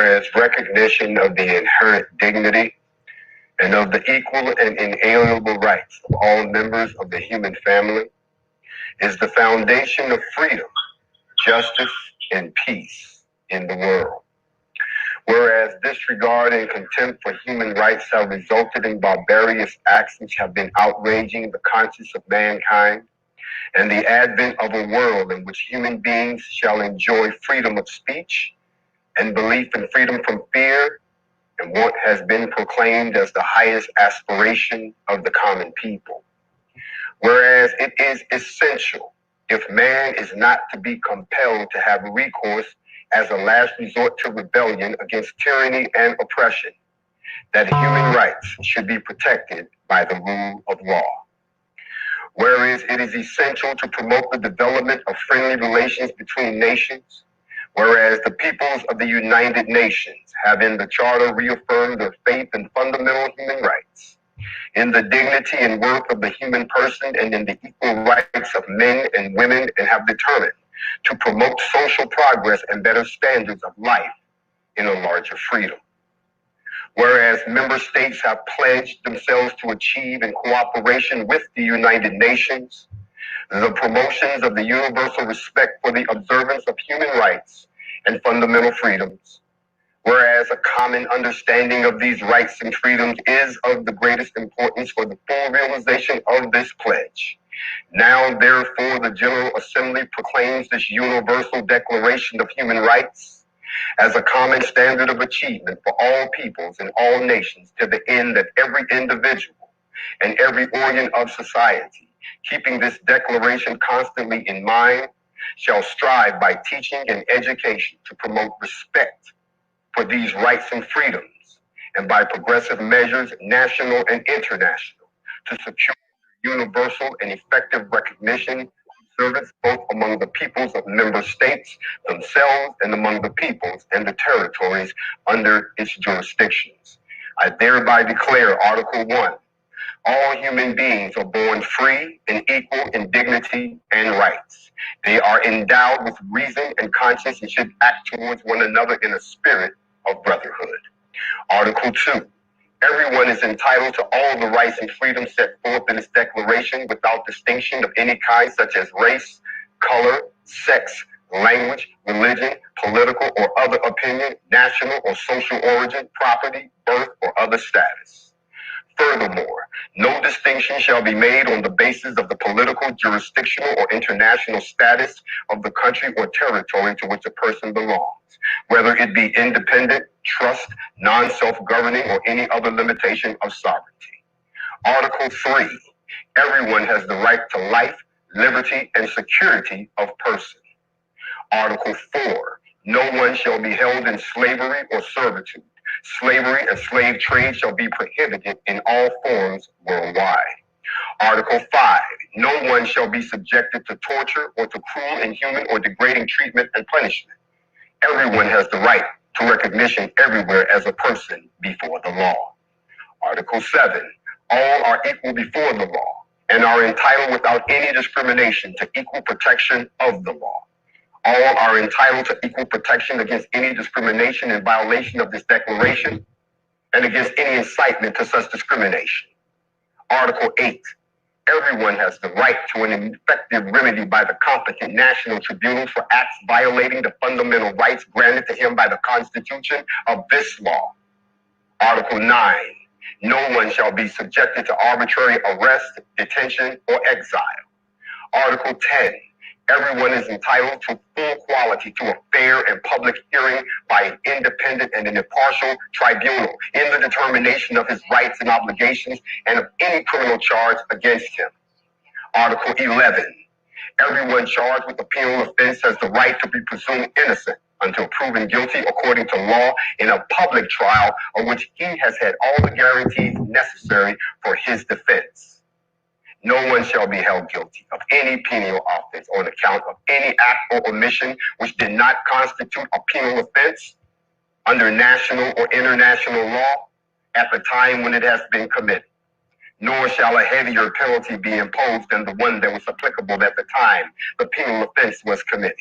whereas recognition of the inherent dignity and of the equal and inalienable rights of all members of the human family is the foundation of freedom, justice, and peace in the world. Whereas disregard and contempt for human rights have resulted in barbarous acts which have been outraging the conscience of mankind, and the advent of a world in which human beings shall enjoy freedom of speech and belief in freedom from fear and what has been proclaimed as the highest aspiration of the common people. Whereas it is essential, if man is not to be compelled to have recourse as a last resort to rebellion against tyranny and oppression, that human rights should be protected by the rule of law. Whereas it is essential to promote the development of friendly relations between nations, whereas the peoples of the United Nations have in the Charter reaffirmed their faith in fundamental human rights, in the dignity and worth of the human person and in the equal rights of men and women, and have determined to promote social progress and better standards of life in a larger freedom. Whereas member states have pledged themselves to achieve in cooperation with the United Nations the promotions of the universal respect for the observance of human rights and fundamental freedoms, whereas a common understanding of these rights and freedoms is of the greatest importance for the full realization of this pledge. Now, therefore, the General Assembly proclaims this Universal Declaration of Human Rights as a common standard of achievement for all peoples and all nations, to the end that every individual and every organ of society, keeping this declaration constantly in mind, shall strive by teaching and education to promote respect for these rights and freedoms, and by progressive measures, national and international, to secure universal and effective recognition service both among the peoples of member states themselves and among the peoples and the territories under its jurisdictions. I thereby declare Article 1, all human beings are born free and equal in dignity and rights. They are endowed with reason and conscience and should act towards one another in a spirit of brotherhood. Article 2, everyone is entitled to all the rights and freedoms set forth in this declaration without distinction of any kind, such as race, color, sex, language, religion, political or other opinion, national or social origin, property, birth, or other status. Furthermore, no distinction shall be made on the basis of the political, jurisdictional, or international status of the country or territory to which a person belongs, whether it be independent, trust, non-self-governing, or any other limitation of sovereignty. Article 3, everyone has the right to life, liberty, and security of person. Article 4, no one shall be held in slavery or servitude. Slavery and slave trade shall be prohibited in all forms worldwide. Article 5, no one shall be subjected to torture or to cruel, inhuman, or degrading treatment and punishment. Everyone has the right to recognition everywhere as a person before the law. Article 7, all are equal before the law and are entitled without any discrimination to equal protection of the law. All are entitled to equal protection against any discrimination in violation of this declaration and against any incitement to such discrimination. Article 8, everyone has the right to an effective remedy by the competent national tribunals for acts violating the fundamental rights granted to him by the Constitution of this law. Article 9, no one shall be subjected to arbitrary arrest, detention, or exile. Article 10, everyone is entitled to full quality to a fair and public hearing by an independent and an impartial tribunal in the determination of his rights and obligations and of any criminal charge against him. Article 11, everyone charged with a penal offense has the right to be presumed innocent until proven guilty according to law in a public trial of which he has had all the guarantees necessary for his defense. No one shall be held guilty of any penal offense on account of any act or omission which did not constitute a penal offense under national or international law at the time when it has been committed, nor shall a heavier penalty be imposed than the one that was applicable at the time the penal offense was committed.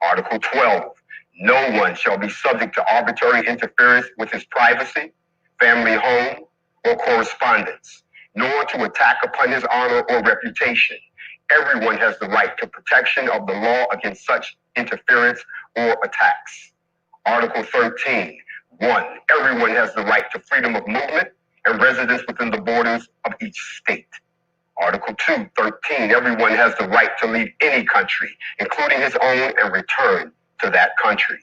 Article 12, No one shall be subject to arbitrary interference with his privacy, family home, or correspondence, nor to attack upon his honor or reputation. Everyone has the right to protection of the law against such interference or attacks. Article 13, 1. Everyone has the right to freedom of movement and residence within the borders of each state. Article 2, 13. Everyone has the right to leave any country, including his own, and return to that country.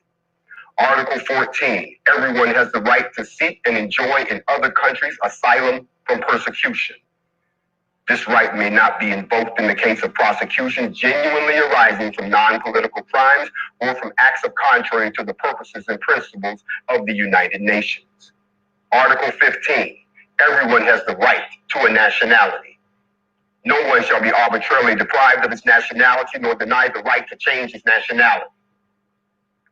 Article 14. Everyone has the right to seek and enjoy in other countries asylum from persecution. This right may not be invoked in the case of prosecution genuinely arising from non-political crimes or from acts of contrary to the purposes and principles of the United Nations. Article 15. Everyone has the right to a nationality. No one shall be arbitrarily deprived of his nationality nor denied the right to change his nationality.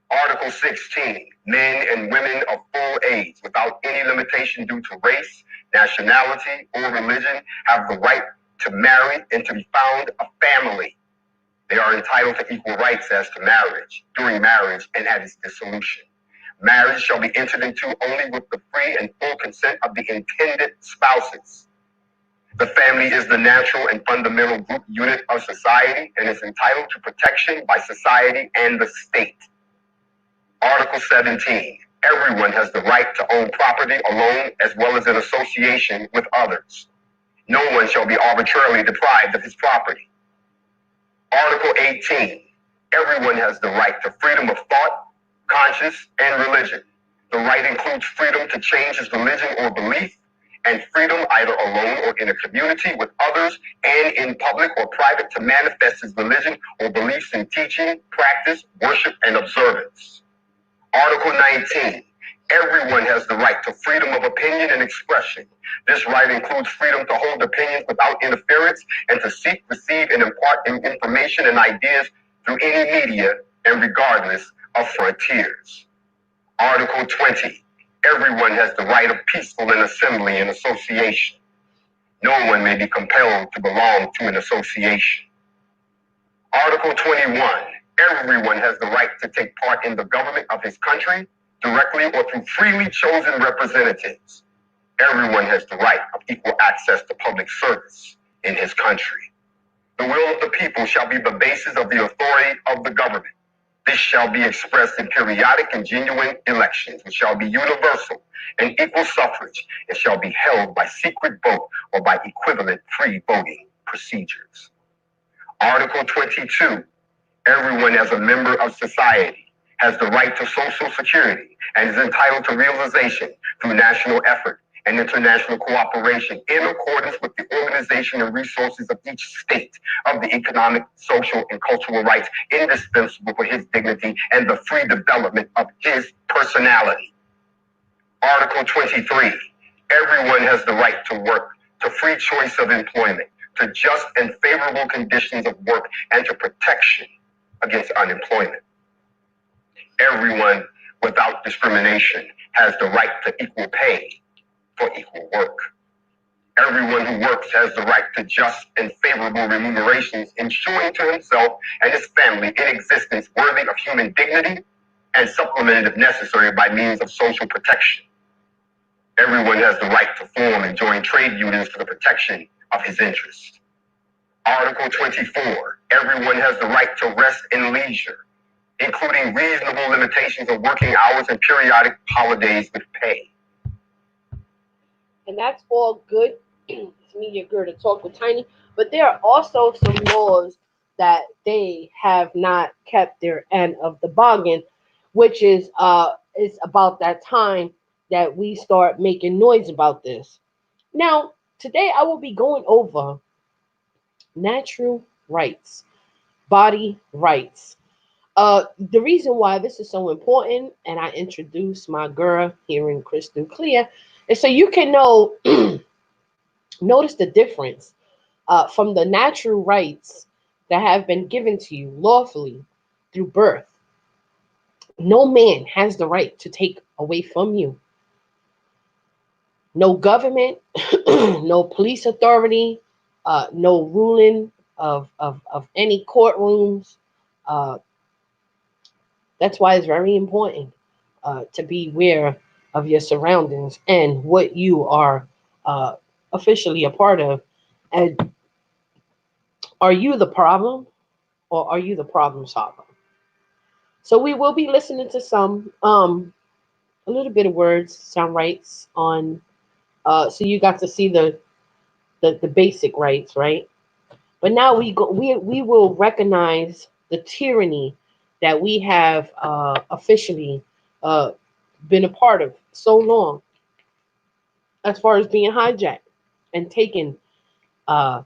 Article 16. Men and women of full age, without any limitation due to race, nationality, or religion, have the right to marry and to be found a family. They are entitled to equal rights as to marriage, during marriage, and at its dissolution. Marriage shall be entered into only with the free and full consent of the intended spouses. The family is the natural and fundamental group unit of society and is entitled to protection by society and the state. Article 17. Everyone has the right to own property alone as well as in association with others. No one shall be arbitrarily deprived of his property. Article 18. Everyone has the right to freedom of thought, conscience, and religion. The right includes freedom to change his religion or belief, and freedom either alone or in a community with others and in public or private to manifest his religion or beliefs in teaching, practice, worship, and observance. Article 19. Everyone has the right to freedom of opinion and expression. This right includes freedom to hold opinions without interference and to seek, receive, and impart information and ideas through any media and regardless of frontiers. Article 20. Everyone has the right of peaceful and assembly and association. No one may be compelled to belong to an association. Article 21. Everyone has the right to take part in the government of his country, directly or through freely chosen representatives. Everyone has the right of equal access to public service in his country. The will of the people shall be the basis of the authority of the government. This shall be expressed in periodic and genuine elections, which shall be universal and equal suffrage, and shall be held by secret vote or by equivalent free voting procedures. Article 22. Everyone as a member of society has the right to Social Security and is entitled to realization through national effort and international cooperation in accordance with the organization and resources of each state of the economic, social, and cultural rights indispensable for his dignity and the free development of his personality. Article 23. Everyone has the right to work, to free choice of employment, to just and favorable conditions of work, and to protection against unemployment. Everyone, without discrimination, has the right to equal pay for equal work. Everyone who works has the right to just and favorable remunerations, ensuring to himself and his family an existence worthy of human dignity and supplemented if necessary by means of social protection. Everyone has the right to form and join trade unions for the protection of his interests. Article 24. Everyone has the right to rest and leisure, including reasonable limitations of working hours and periodic holidays with pay. And that's all good. It's me, your girl, to talk with Tiny. But there are also some laws that they have not kept their end of the bargain, which is about that time that we start making noise about this. Now, today I will be going over natural rights, body rights. The reason why this is so important, and I introduce my girl here in Crystal Clear, is so you can know, notice the difference from the natural rights that have been given to you lawfully through birth. No man has the right to take away from you. No government, no police authority, no ruling of any courtrooms, That's why it's very important to be aware of your surroundings and what you are uh, officially a part of. And are you the problem or are you the problem solver? So we will be listening to some a little bit of words, sound rights on. So you got to see the basic rights, right? But now we will recognize the tyranny that we have officially uh, been a part of so long, as far as being hijacked and taken uh,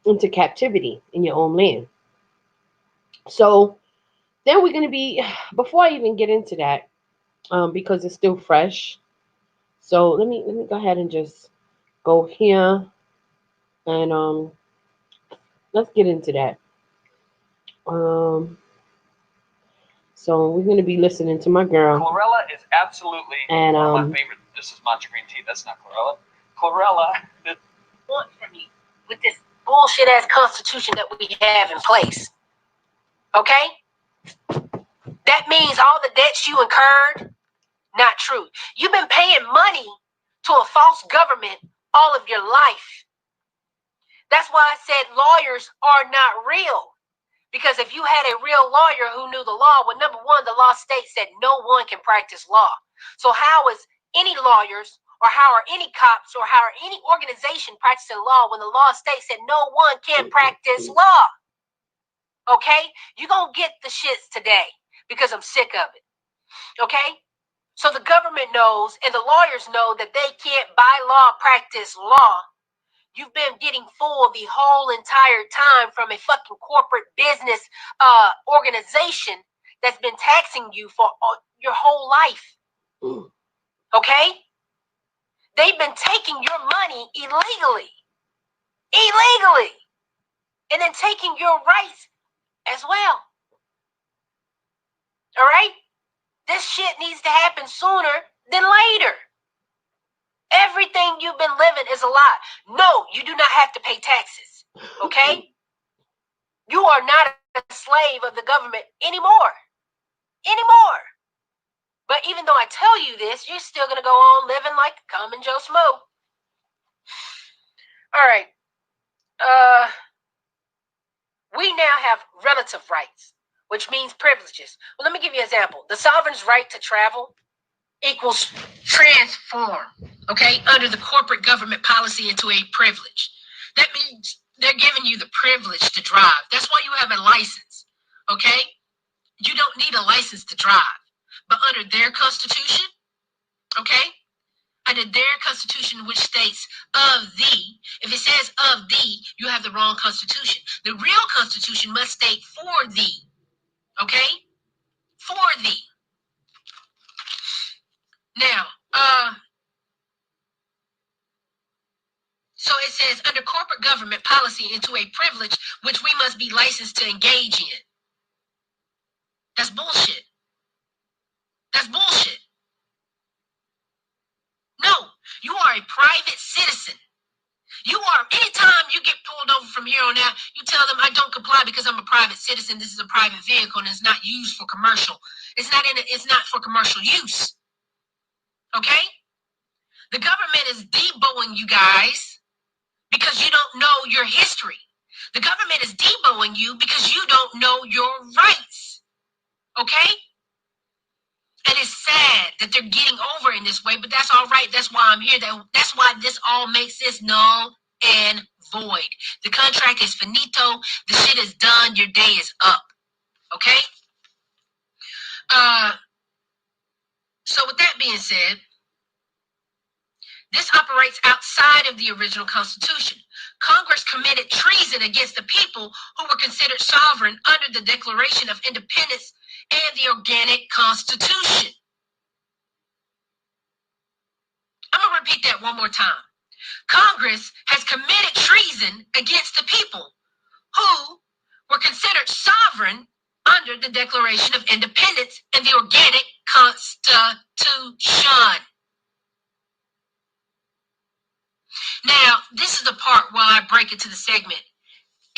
into captivity in your own land. So then we're going to be, before I even get into that, because it's still fresh. So let me go ahead and just go here and let's get into that. Um, so we're going to be listening to my girl. Chlorella is absolutely and one of my favorite. This is matcha green tea. That's not chlorella. Chlorella. Want from you with this bullshit ass constitution that we have in place. Okay? That means all the debts you incurred, not true. You've been paying money to a false government all of your life. That's why I said lawyers are not real. Because if you had a real lawyer who knew the law, well, number one, the law states that no one can practice law. So how is any lawyers or how are any cops or how are any organization practicing law when the law states that no one can practice law? Okay? You're going to get the shits today because I'm sick of it. Okay? So the government knows and the lawyers know that they can't by law practice law. You've been getting fooled the whole entire time from a fucking corporate business organization that's been taxing you for your whole life. Okay? They've been taking your money illegally. Illegally. And then taking your rights as well. All right? This shit needs to happen sooner than later. Everything you've been living is a lie. No, you do not have to pay taxes. Okay? You are not a slave of the government anymore. Anymore. But even though I tell you this, you're still going to go on living like common Joe Smo. All right. We now have relative rights, which means privileges. Well, let me give you an example. The sovereign's right to travel equals transform, okay, under the corporate government policy into a privilege. That means they're giving you the privilege to drive. That's why you have a license, okay? You don't need a license to drive. But under their constitution, okay, under their constitution, which states of thee, if it says of thee, you have the wrong constitution. The real constitution must state for thee, okay? For thee. Now, so it says under corporate government policy into a privilege which we must be licensed to engage in. That's bullshit. That's bullshit. No, you are a private citizen. You are, anytime you get pulled over from here on out, you tell them I don't comply because I'm a private citizen. This is a private vehicle and it's not used for commercial. It's not for commercial use. Okay? The government is deboing you guys because you don't know your history. The government is deboing you because you don't know your rights. Okay? And it's sad that they're getting over in this way, but that's all right. That's why I'm here. That's why this all makes this null and void. The contract is finito. The shit is done. Your day is up. Okay? So with that being said, this operates outside of the original Constitution. Congress committed treason against the people who were considered sovereign under the Declaration of Independence and the Organic Constitution. I'm going to repeat that one more time. Congress has committed treason against the people who were considered sovereign under the Declaration of Independence and the Organic Constitution. Now, this is the part while I break into the segment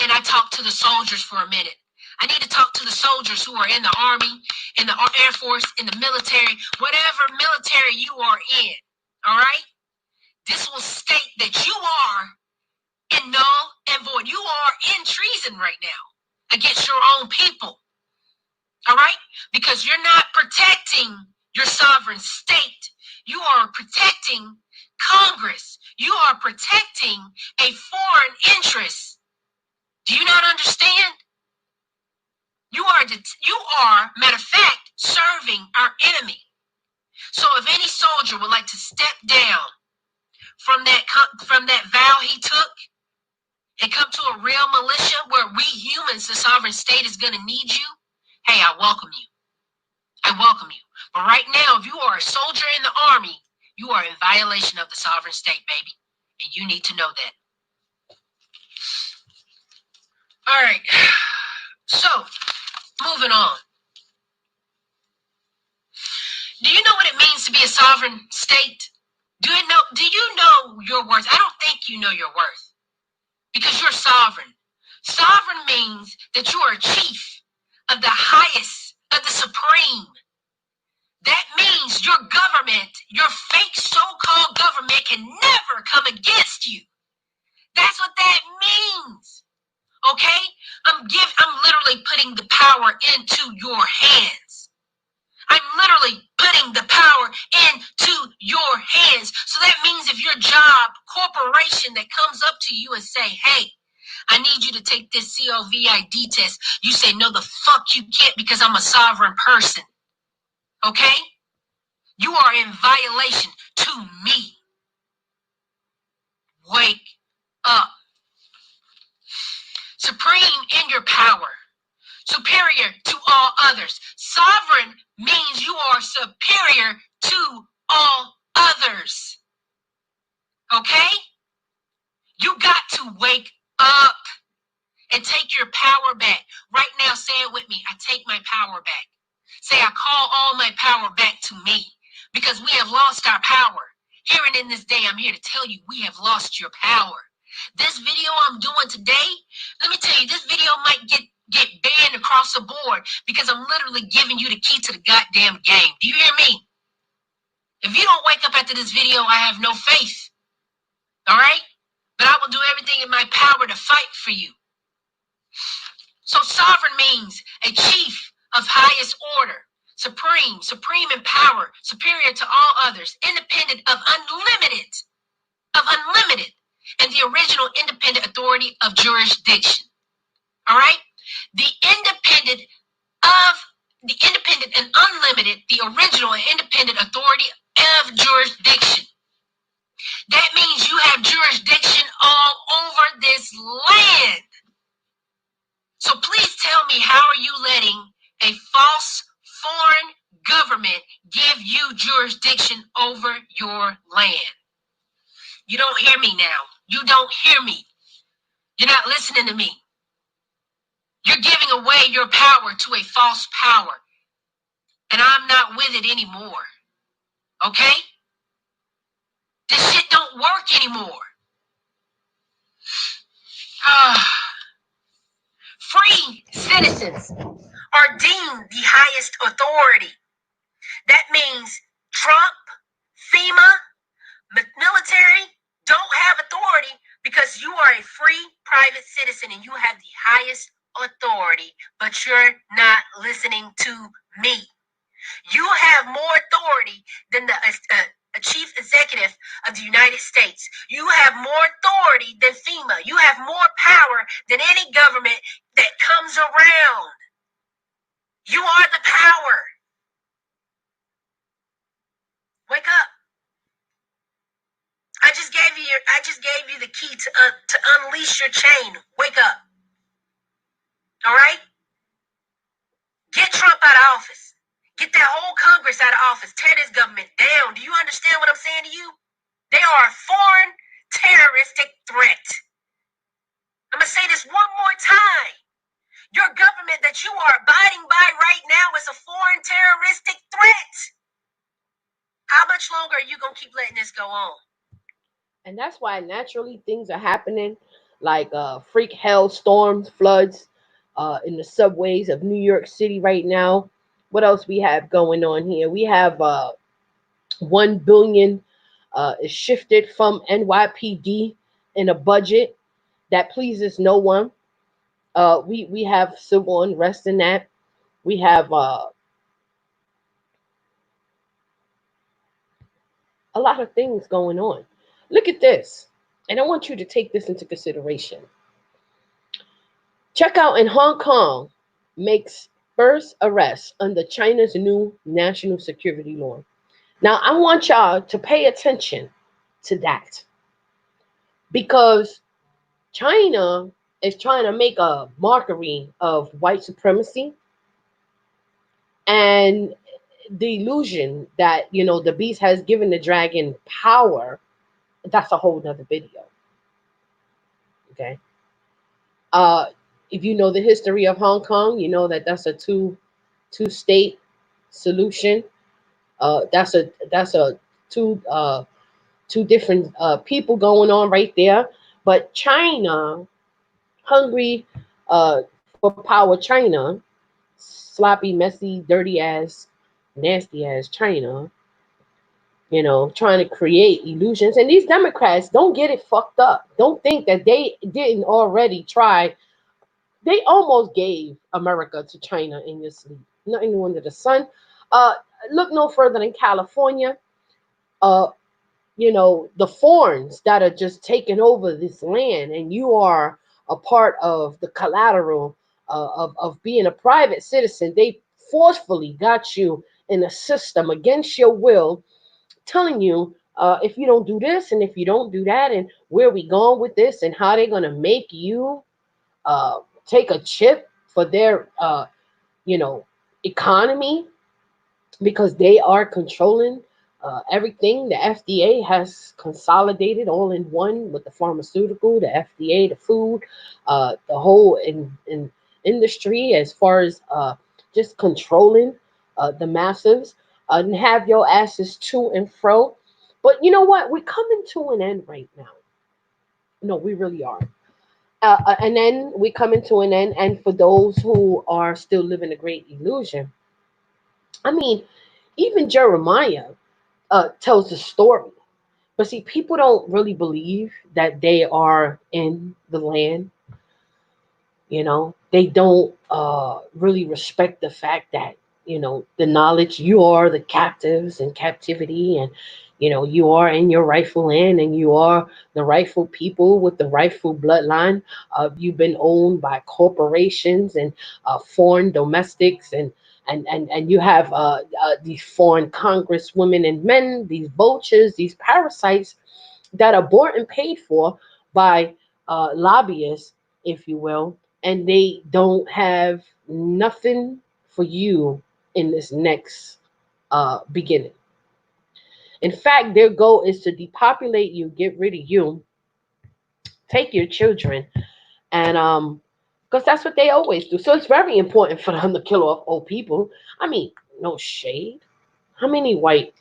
and I talk to the soldiers for a minute. I need to talk to the soldiers who are in the Army, in the Air Force, in the military, whatever military you are in. All right? This will state that you are in null and void. You are in treason right now against your own people. All right? Because you're not protecting your sovereign state. You are protecting Congress. You are protecting a foreign interest. Do you not understand? You are, matter of fact, serving our enemy. So if any soldier would like to step down from that vow he took and come to a real militia where we humans, the sovereign state, is going to need you, hey, I welcome you. I welcome you. But right now, if you are a soldier in the Army, you are in violation of the sovereign state, baby. And you need to know that. All right. So, moving on. Do you know what it means to be a sovereign state? Do you know your worth? I don't think you know your worth because you're sovereign. Sovereign means that you are a chief of the highest, of the supreme. That means your government, your fake so-called government, can never come against you. That's what that means. Okay? I'm literally putting the power into your hands. I'm literally putting the power into your hands. So that means if your job, corporation that comes up to you and say, hey, I need you to take this COVID test. You say, no, the fuck you can't because I'm a sovereign person. Okay? You are in violation to me. Wake up. Supreme in your power. Superior to all others. Sovereign means you are superior to all others. Okay? You got to wake up and take your power back. Right now, say it with me. I take my power back. Say, I call all my power back to me because we have lost our power. Here and in this day, I'm here to tell you we have lost your power. This video I'm doing today, let me tell you, this video might get banned across the board because I'm literally giving you the key to the goddamn game. Do you hear me? If you don't wake up after this video, I have no faith. All right? But I will do everything in my power to fight for you. So sovereign means a chief of highest order, supreme in power, superior to all others, independent of unlimited, and the original independent authority of jurisdiction. All right? The independent and unlimited, the original and independent authority of jurisdiction. That means you have jurisdiction all over this land. So please tell me, how are you letting a false foreign government give you jurisdiction over your land? You don't hear me now. You don't hear me. You're not listening to me. You're giving away your power to a false power. And I'm not with it anymore. Okay? This shit don't work anymore. Free citizens are deemed the highest authority. That means Trump, FEMA, military don't have authority because you are a free private citizen and you have the highest authority, but you're not listening to me. You have more authority than the chief executive of the United States. You have more authority than FEMA. You have more power than any government that comes around. You are the power. Wake up. I just gave you the key to unleash your chain. Wake up. All right? Get Trump out of office. Get that whole Congress out of office. Tear this government down. Do you understand what I'm saying to you? They are a foreign terroristic threat. I'm going to say this one more time. Your government that you are abiding by right now is a foreign terroristic threat. How much longer are you going to keep letting this go on? And that's why naturally things are happening, like freak hail storms, floods, in the subways of New York City right now. What else we have going on here? We have 1 billion is shifted from NYPD in a budget that pleases no one. We have civil unrest in that. We have a lot of things going on. Look at this, and I want you to take this into consideration. Check out in Hong Kong makes first arrest under China's new national security law. Now, I want y'all to pay attention to that because China is trying to make a mockery of white supremacy and the illusion that, the beast has given the dragon power. That's a whole nother video. Okay. Uh, if you know the history of Hong Kong, you know that that's a two state solution. That's a two different people going on right there. But China, hungry for power, China, sloppy, messy, dirty ass, nasty ass China, trying to create illusions. And these Democrats don't get it fucked up. Don't think that they didn't already try. They almost gave America to China in your sleep. Nothing under the sun. Uh, Look no further than California. Uh, the foreigners that are just taking over this land, and you are a part of the collateral of being a private citizen. They forcefully got you in a system against your will, telling you if you don't do this and if you don't do that, and where we going with this, and how they're going to make you uh, take a chip for their you know economy, because they are controlling everything. The FDA has consolidated all in one with the pharmaceutical, the FDA, the food, the whole in industry, as far as just controlling the masses, and have your asses to and fro. But you know what? We're coming to an end right now. No, we really are. And then we coming to an end. And for those who are still living a great illusion, I mean, even Jeremiah tells the story. But see, people don't really believe that they are in the land. They don't really respect the fact that, the knowledge, you are the captives in captivity, and, you are in your rightful land, and you are the rightful people with the rightful bloodline. You've been owned by corporations and foreign domestics, and you have these foreign congresswomen and men, these vultures, these parasites that are bought and paid for by lobbyists, if you will, and they don't have nothing for you in this next beginning. In fact, their goal is to depopulate you, get rid of you, take your children, and because that's what they always do. So it's very important for them to kill off old people. I mean, no shade. How many white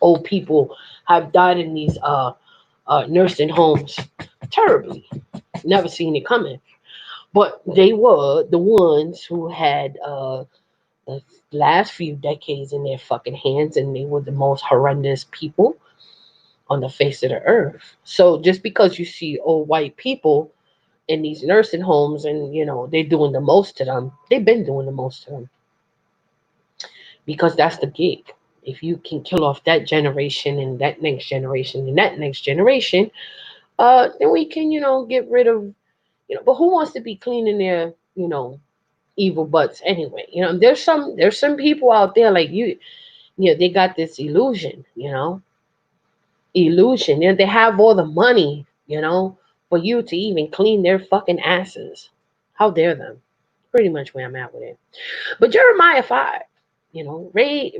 old people have died in these nursing homes terribly? Never seen it coming. But they were the ones who had the last few decades in their fucking hands, and they were the most horrendous people on the face of the earth. So just because you see old white people in these nursing homes, and they're doing the most to them, they've been doing the most to them, because that's the gig. If you can kill off that generation and that next generation and that next generation, then we can, get rid of, but who wants to be cleaning their, evil butts anyway? There's some people out there like you, they got this illusion, illusion. They have all the money, for you to even clean their fucking asses. How dare them? Pretty much where I'm at with it. But Jeremiah 5,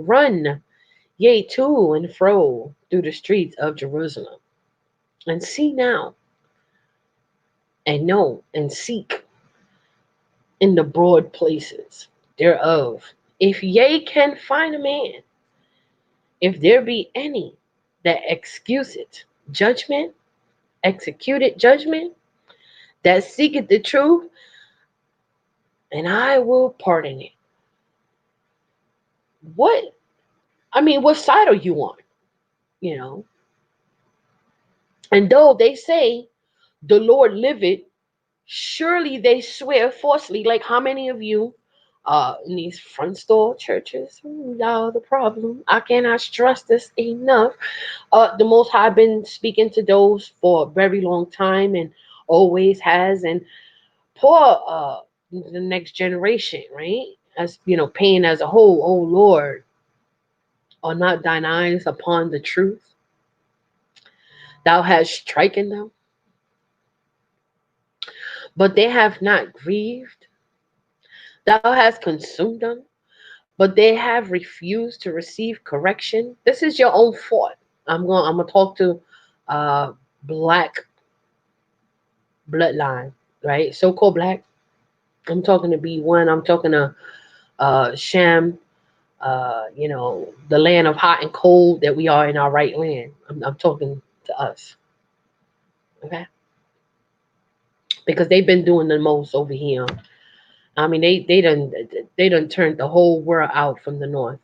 run yea to and fro through the streets of Jerusalem, and see now, and know, and seek in the broad places thereof, if ye can find a man, if there be any that excuseth executed judgment, that seeketh the truth, and I will pardon it. What? I mean, what side are you on? You know? And though they say the Lord liveth, surely they swear falsely. Like how many of you in these front store churches, y'all the problem. I cannot stress this enough. The Most High been speaking to those for a very long time and always has, and for the next generation, right? As you know, paying as a whole, oh Lord, are not thine eyes upon the truth? Thou hast stricken them, but they have not grieved. Thou hast consumed them, but they have refused to receive correction. This is your own fault. I'm gonna talk to uh black bloodline, right? So-called black. I'm talking to B1. I'm talking to Shem. The land of hot and cold that we are in our right land. I'm talking to us, okay? Because they've been doing the most over here. I mean, they done turned the whole world out from the north.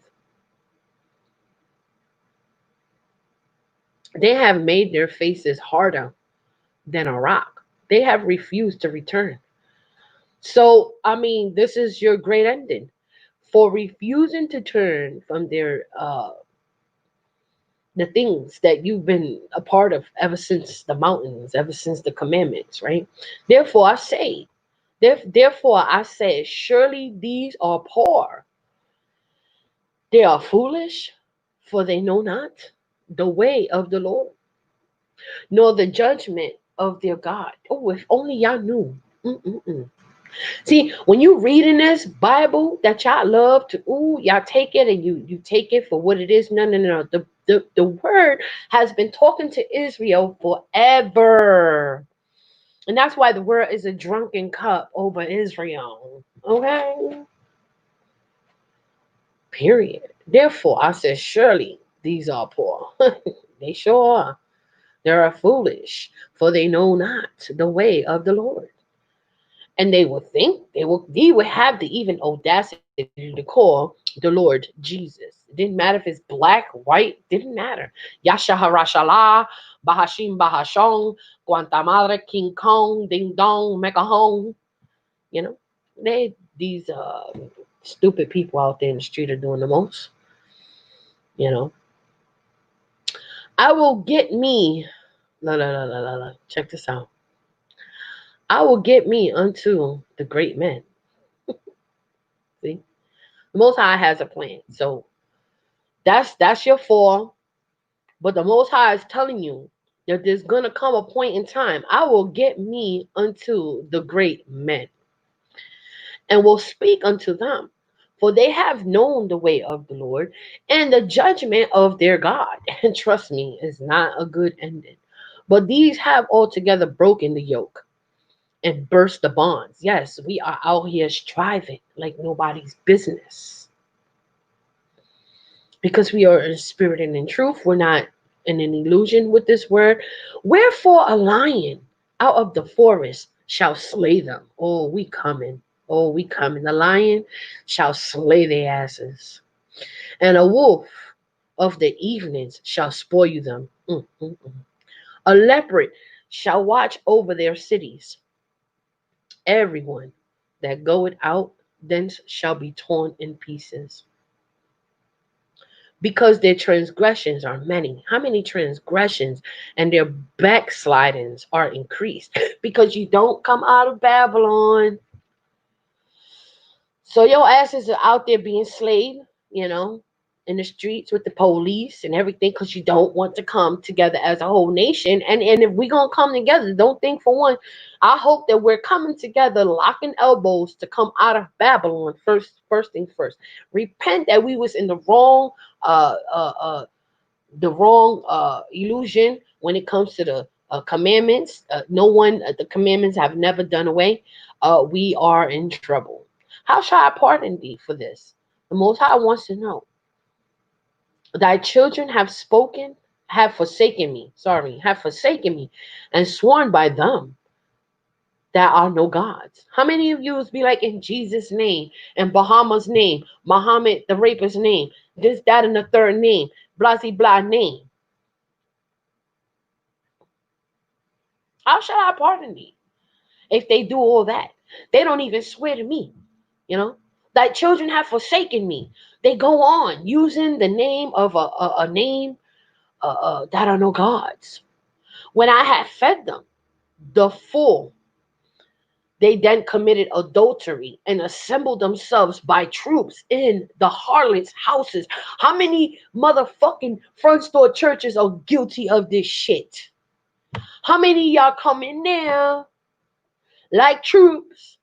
They have made their faces harder than a rock. They have refused to return. So, I mean, this is your great ending for refusing to turn from their the things that you've been a part of ever since the mountains, ever since the commandments, right? Therefore, I say, therefore, I say, surely these are poor. They are foolish, for they know not the way of the Lord, nor the judgment of their God. Oh, if only y'all knew. Mm-mm-mm. See, when you reading this Bible that y'all love to, y'all take it and you take it for what it is. No, no, no. The word has been talking to Israel forever. And that's why the word is a drunken cup over Israel. Okay? Period. Therefore, I said, surely these are poor. They sure are. They are foolish, for they know not the way of the Lord. And they will think they will have the even audacity to call the Lord Jesus. It didn't matter if it's black, white, didn't matter. Yasha Harashala, Bahashim Bahashong, Guantamadre, King Kong, Ding Dong, Mekahong. You know, these stupid people out there in the street are doing the most. You know, I will get me. La la la la la la. Check this out. I will get me unto the great men. See, the Most High has a plan. So that's your fall. But the Most High is telling you that there's gonna come a point in time. I will get me unto the great men, and will speak unto them, for they have known the way of the Lord and the judgment of their God. And trust me, it's not a good ending. But these have altogether broken the yoke and burst the bonds. Yes, we are out here striving like nobody's business because we are in spirit and in truth. We're not in an illusion with this word. Wherefore a lion out of the forest shall slay them. Oh, we coming. Oh, we coming. The lion shall slay their asses. And a wolf of the evenings shall spoil them. A leopard shall watch over their cities. Everyone that goeth out thence shall be torn in pieces. Because their transgressions are many. How many transgressions and their backslidings are increased? Because you don't come out of Babylon. So your asses are out there being slayed, in the streets with the police and everything because you don't want to come together as a whole nation. And if we're going to come together, don't think for one, I hope that we're coming together, locking elbows to come out of Babylon first things first. Repent that we was in the wrong illusion when it comes to the commandments. The commandments have never done away. We are in trouble. How shall I pardon thee for this? The Most High wants to know. Thy children have forsaken me, and sworn by them that are no gods? How many of you be like, in Jesus' name, in Bahama's name, Muhammad the rapist's name, this, that, and the third name, blah, blah name? How shall I pardon thee if they do all that? They don't even swear to me, you know. Thy children have forsaken me. They go on using the name of a name that are no gods. When I had fed them the full, they then committed adultery and assembled themselves by troops in the harlots' houses. How many motherfucking front store churches are guilty of this shit? How many of y'all come in there like troops?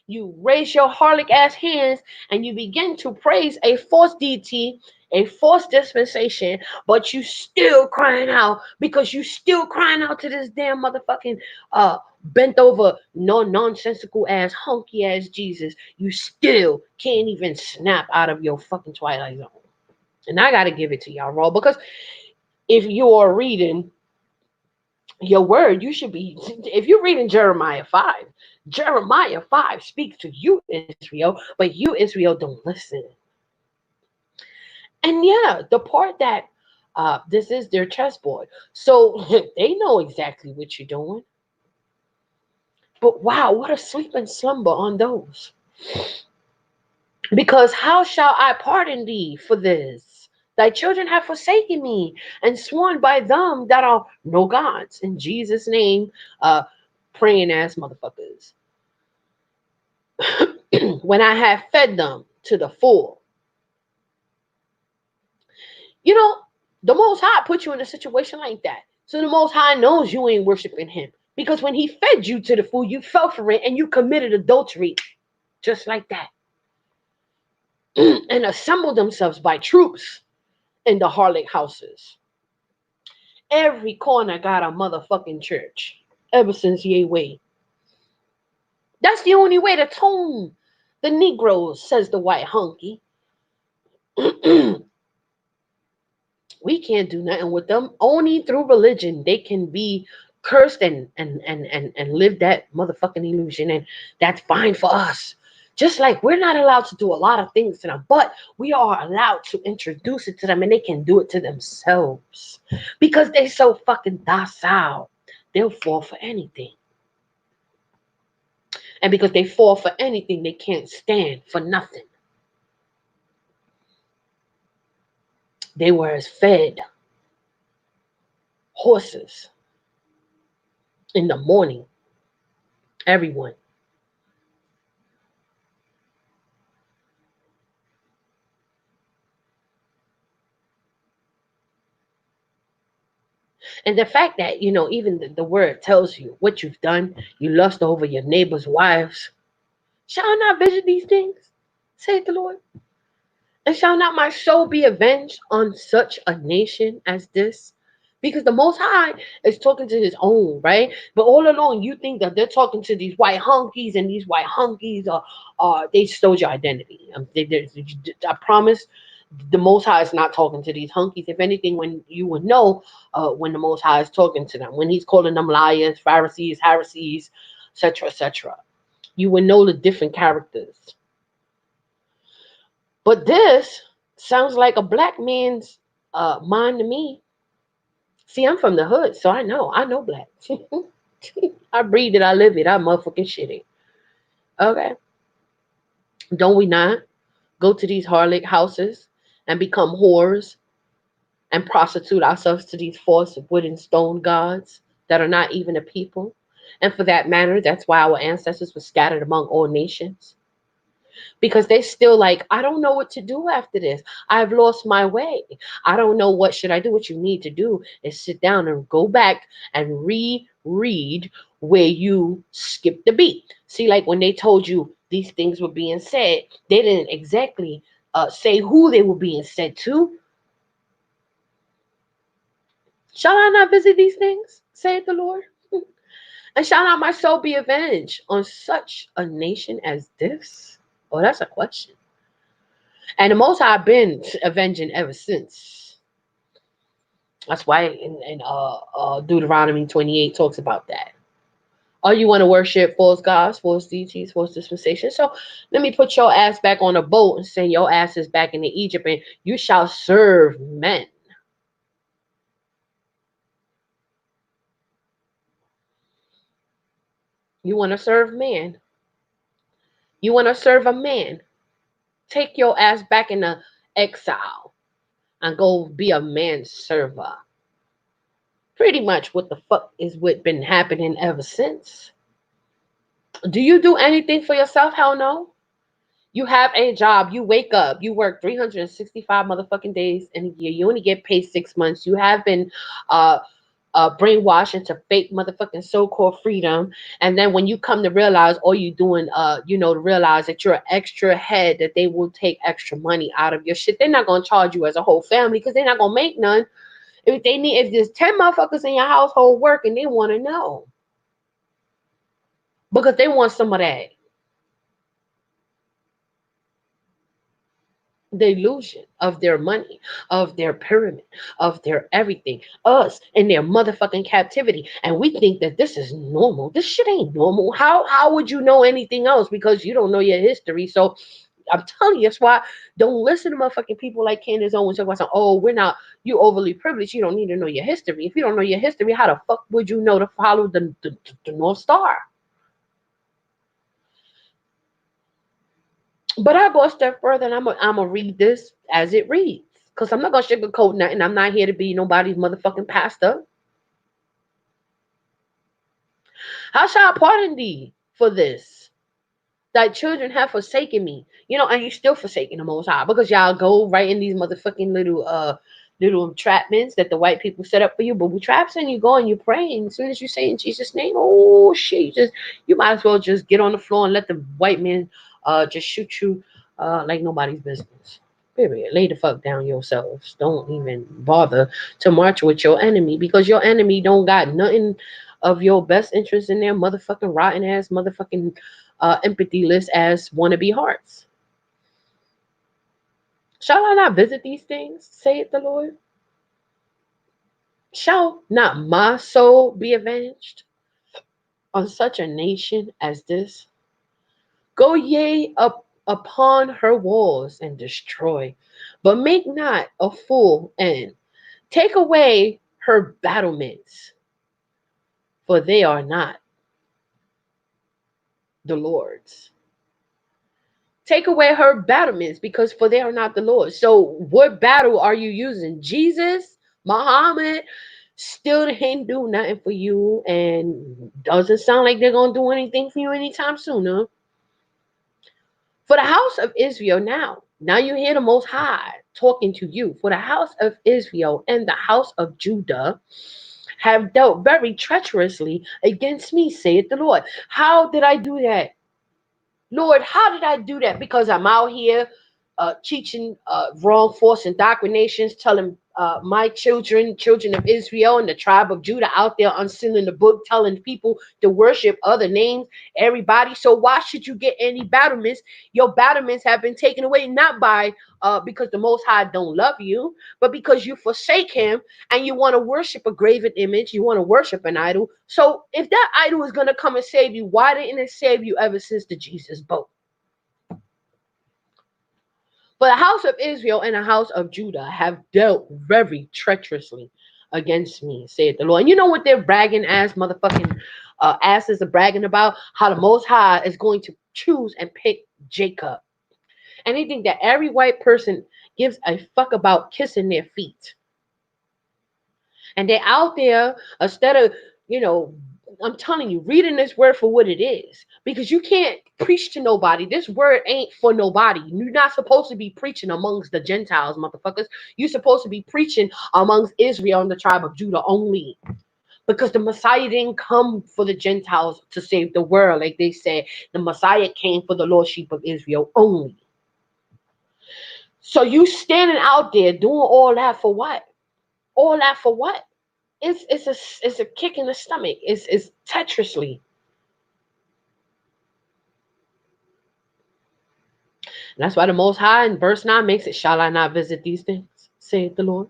You raise your harlot ass hands and you begin to praise a false deity, a false dispensation, but you still crying out because you still crying out to this damn motherfucking bent over, no nonsensical ass, hunky ass Jesus. You still can't even snap out of your fucking Twilight Zone. And I gotta give it to y'all, raw, because if you are reading your word, you should be, if you're reading Jeremiah 5 speaks to you, Israel, but you, Israel, don't listen. And yeah, the part that this is their chessboard, so they know exactly what you're doing. But wow, what a sleep and slumber on those. Because how shall I pardon thee for this? Thy children have forsaken me and sworn by them that are no gods. In Jesus' name, praying ass motherfuckers. When I have fed them to the full. You know, the Most High put you in a situation like that. So the Most High knows you ain't worshiping him. Because when he fed you to the full, you fell for it and you committed adultery. Just like that. And assembled themselves by troops in the harlot houses. Every corner got a motherfucking church. Ever since Yahweh. That's the only way to tone the Negroes, says the white hunky. We can't do nothing with them. Only through religion they can be cursed and live that motherfucking illusion, and that's fine for us. Just like we're not allowed to do a lot of things to them, but we are allowed to introduce it to them, and they can do it to themselves because they're so fucking docile. They'll fall for anything, and because they fall for anything, they can't stand for nothing. They were as fed horses in the morning. Everyone. And the fact that, even the word tells you what you've done, you lust over your neighbor's wives. Shall not visit these things, saith the Lord? And shall not my soul be avenged on such a nation as this? Because the Most High is talking to his own, right? But all along, you think that they're talking to these white hunkies, and these white hunkies they stole your identity. I promise, the Most High is not talking to these hunkies. If anything, when you would know when the Most High is talking to them, when he's calling them liars, Pharisees, heresies, etc., you would know the different characters. But this sounds like a black man's mind to me. See, I'm from the hood, so I know black. I breathe it, I live it, I motherfucking shitty. Okay. Don't we not go to these harlot houses and become whores and prostitute ourselves to these false wood and stone gods that are not even a people? And for that matter, that's why our ancestors were scattered among all nations. Because they still like, I don't know what to do after this. I've lost my way. I don't know what should I do. What you need to do is sit down and go back and reread where you skipped the beat. See, like when they told you these things were being said, they didn't exactly say who they were being said to. Shall I not visit these things, saith the Lord? And shall not my soul be avenged on such a nation as this? Oh, that's a question. And the Most High been avenging ever since. That's why in Deuteronomy 28 talks about that. Or you want to worship false gods, false deities, false dispensations. So let me put your ass back on a boat and send your asses back into Egypt, and you shall serve men. You want to serve man? You want to serve a man? Take your ass back into exile and go be a manserver. Pretty much what the fuck is what been happening ever since. Do you do anything for yourself? Hell no. You have a job. You wake up. You work 365 motherfucking days in a year. You only get paid 6 months. You have been uh, brainwashed into fake motherfucking so-called freedom. And then when you come to realize all you doing, to realize that you're an extra head, that they will take extra money out of your shit. They're not gonna charge you as a whole family because they're not gonna make none. If there's 10 motherfuckers in your household working, they want to know because they want some of that. The illusion of their money, of their pyramid, of their everything, us in their motherfucking captivity. And we think that this is normal. This shit ain't normal. How would you know anything else? Because you don't know your history. So I'm telling you, that's why don't listen to motherfucking people like Candace Owens talking about, oh, you overly privileged. You don't need to know your history. If you don't know your history, how the fuck would you know to follow the North Star? But I'll go a step further and I'm gonna read this as it reads. Because I'm not gonna sugarcoat nothing. I'm not here to be nobody's motherfucking pastor. How shall I pardon thee for this? Thy children have forsaken me. And you still forsaking the most high. Because y'all go right in these motherfucking little entrapments that the white people set up for you. But we traps and you go and you praying. As soon as you say in Jesus' name, oh shit, you might as well just get on the floor and let the white men just shoot you like nobody's business. Period. Lay the fuck down yourselves. Don't even bother to march with your enemy because your enemy don't got nothing of your best interest in their motherfucking rotten ass motherfucking empathy-less as wannabe hearts. Shall I not visit these things, saith the Lord? Shall not my soul be avenged on such a nation as this? Go ye up upon her walls and destroy, but make not a full end. Take away her battlements, for they are not the Lord's. Take away her battlements, because for they are not the Lord's. So what battle are you using? Jesus, Muhammad? Still they ain't do nothing for you, and doesn't sound like they're gonna do anything for you anytime soon, huh? For the house of Israel now you hear the Most High talking to you. For the house of Israel and the house of Judah have dealt very treacherously against me, saith the Lord. How did I do that? Lord, how did I do that? Because I'm out here teaching wrong, false indoctrinations, telling my children of Israel and the tribe of Judah out there unsealing the book, telling people to worship other names, everybody. So why should you get any battlements? Your battlements have been taken away, not by because the Most High don't love you, but because you forsake him and you want to worship a graven image, you want to worship an idol. So if that idol is going to come and save you, why didn't it save you ever since the Jesus boat? For the house of Israel and the house of Judah have dealt very treacherously against me, saith the Lord. And you know what their bragging ass motherfucking asses are bragging about? How the Most High is going to choose and pick Jacob. And they think that every white person gives a fuck about kissing their feet. And they're out there instead of, I'm telling you, reading this word for what it is. Because you can't preach to nobody. This word ain't for nobody. You're not supposed to be preaching amongst the Gentiles, motherfuckers. You're supposed to be preaching amongst Israel and the tribe of Judah only. Because the Messiah didn't come for the Gentiles to save the world. Like they said, the Messiah came for the lost sheep of Israel only. So you standing out there doing all that for what? All that for what? It's a kick in the stomach. It's treacherously. And that's why the Most High in verse 9 makes it, shall I not visit these things, saith the Lord.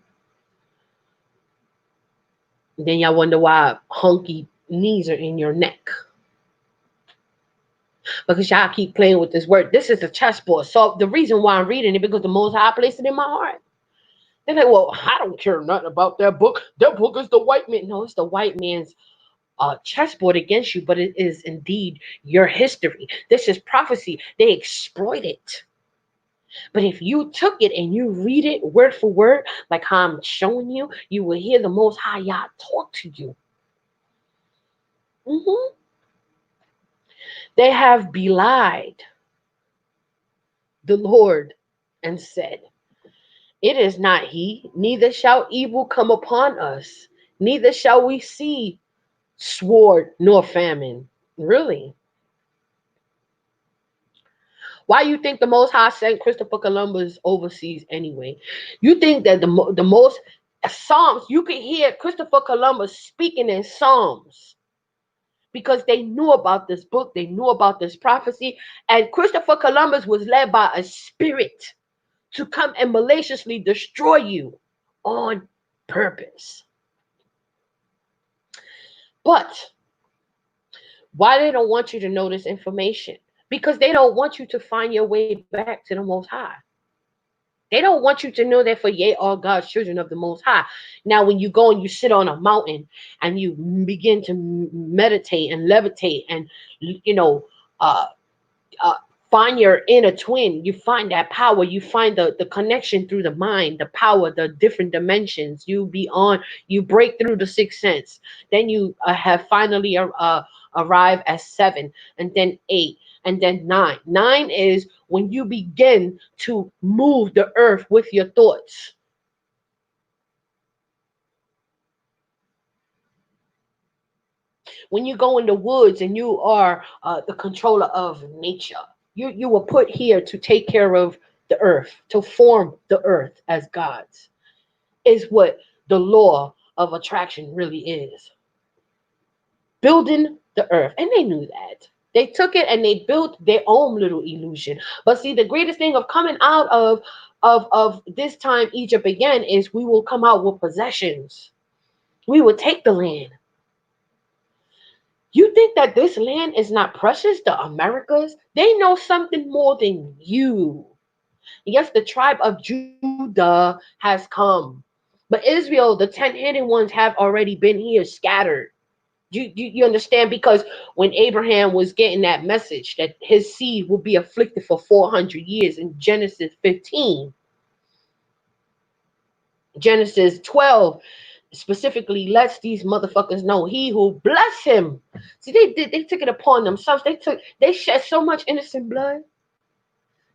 And then y'all wonder why hunky knees are in your neck. because y'all keep playing with this word. This is a chessboard. So the reason why I'm reading it, because the Most High placed it in my heart. They're like, well, I don't care nothing about that book. That book is the white man. No, it's the white man's chessboard against you, but it is indeed your history. This is prophecy. They exploit it. But if you took it and you read it word for word, like how I'm showing you, you will hear the Most High Yah talk to you. They have belied the Lord and said, it is not he, neither shall evil come upon us, neither shall we see sword nor famine. Really? Why you think the Most High sent Christopher Columbus overseas anyway? You think that the most Psalms, you can hear Christopher Columbus speaking in Psalms because they knew about this book, they knew about this prophecy, and Christopher Columbus was led by a spirit to come and maliciously destroy you on purpose. But why they don't want you to know this information? Because they don't want you to find your way back to the Most High. They don't want you to know that for ye are God's children of the Most High. Now, when you go and you sit on a mountain and you begin to meditate and levitate and, find your inner twin, you find that power, you find the connection through the mind, the power, the different dimensions. You break through the sixth sense. Then you have finally arrived at 7, and then 8, and then 9. 9 is when you begin to move the earth with your thoughts. When you go in the woods and you are the controller of nature, you were put here to take care of the earth, to form the earth as gods, is what the law of attraction really is. Building the earth. And they knew that. They took it and they built their own little illusion. But see, the greatest thing of coming out of this time Egypt again is we will come out with possessions. We will take the land. You think that this land is not precious, the Americas? They know something more than you. Yes, the tribe of Judah has come. But Israel, the 10 hidden ones, have already been here scattered. You understand? Because when Abraham was getting that message that his seed will be afflicted for 400 years in Genesis 15, Genesis 12 specifically lets these motherfuckers know he who bless him. See, they took it upon themselves. They shed so much innocent blood.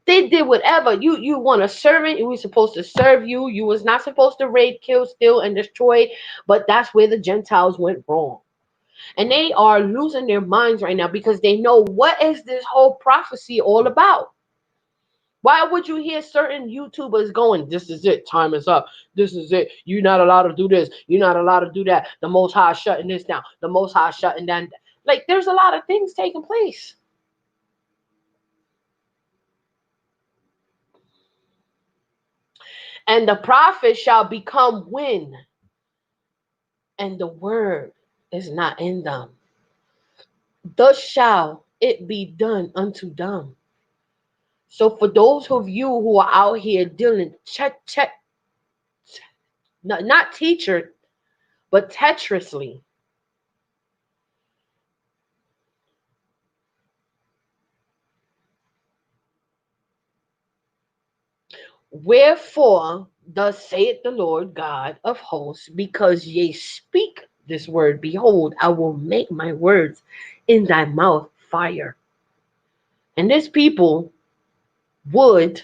They did whatever. You want a servant, we were supposed to serve you. You was not supposed to rape, kill, steal, and destroy. But that's where the Gentiles went wrong. And they are losing their minds right now because they know what is this whole prophecy all about. Why would you hear certain YouTubers going, this is it, time is up, this is it, you're not allowed to do this, you're not allowed to do that, the Most High shutting this down, the Most High shutting down. Like, there's a lot of things taking place. And the prophet shall become wind, and the word is not in them. Thus shall it be done unto them. So for those of you who are out here dealing, not teacher, but treacherously, wherefore thus saith the Lord God of hosts, because ye speak this word, behold, I will make my words in thy mouth fire. And this people wood,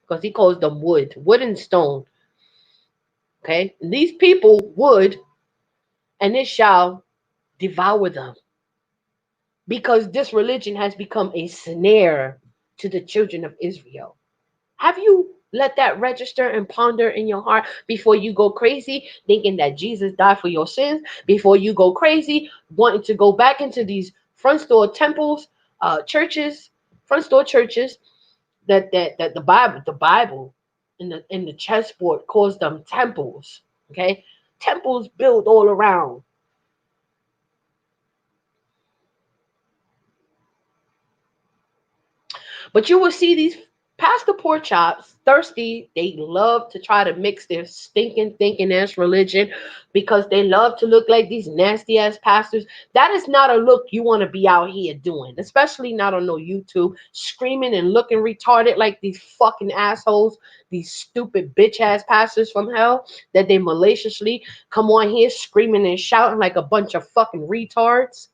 because he calls them wood and stone. Okay, and these people would, and it shall devour them, because this religion has become a snare to the children of Israel. Have you let that register and ponder in your heart before you go crazy thinking that Jesus died for your sins? Before you go crazy wanting to go back into these front store temples, churches, front store churches that the Bible in the chessboard calls them temples. Okay, temples built all around. But you will see these pastor pork chops, thirsty. They love to try to mix their stinking thinking ass religion because they love to look like these nasty ass pastors. That is not a look you want to be out here doing, especially not on no YouTube, screaming and looking retarded like these fucking assholes, these stupid bitch ass pastors from hell that they maliciously come on here screaming and shouting like a bunch of fucking retards,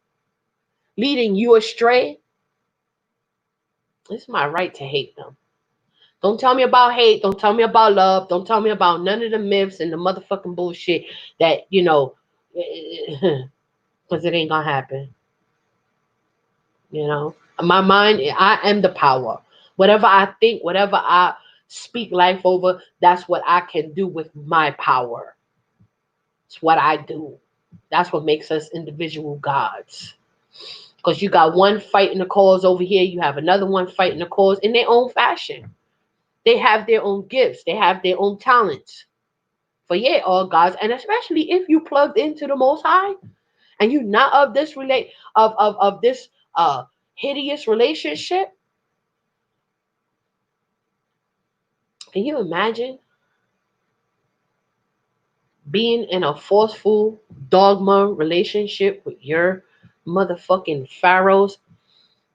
leading you astray. It's my right to hate them. Don't tell me about hate. Don't tell me about love. Don't tell me about none of the myths and the motherfucking bullshit that, because it ain't gonna happen. My mind, I am the power. Whatever I think, whatever I speak life over, that's what I can do with my power. It's what I do. That's what makes us individual gods. Because you got one fighting the cause over here, you have another one fighting the cause in their own fashion. They have their own gifts. They have their own talents. For yeah, all gods, and especially if you plugged into the Most High, and you not of this of this hideous relationship. Can you imagine being in a forceful dogma relationship with your motherfucking pharaohs?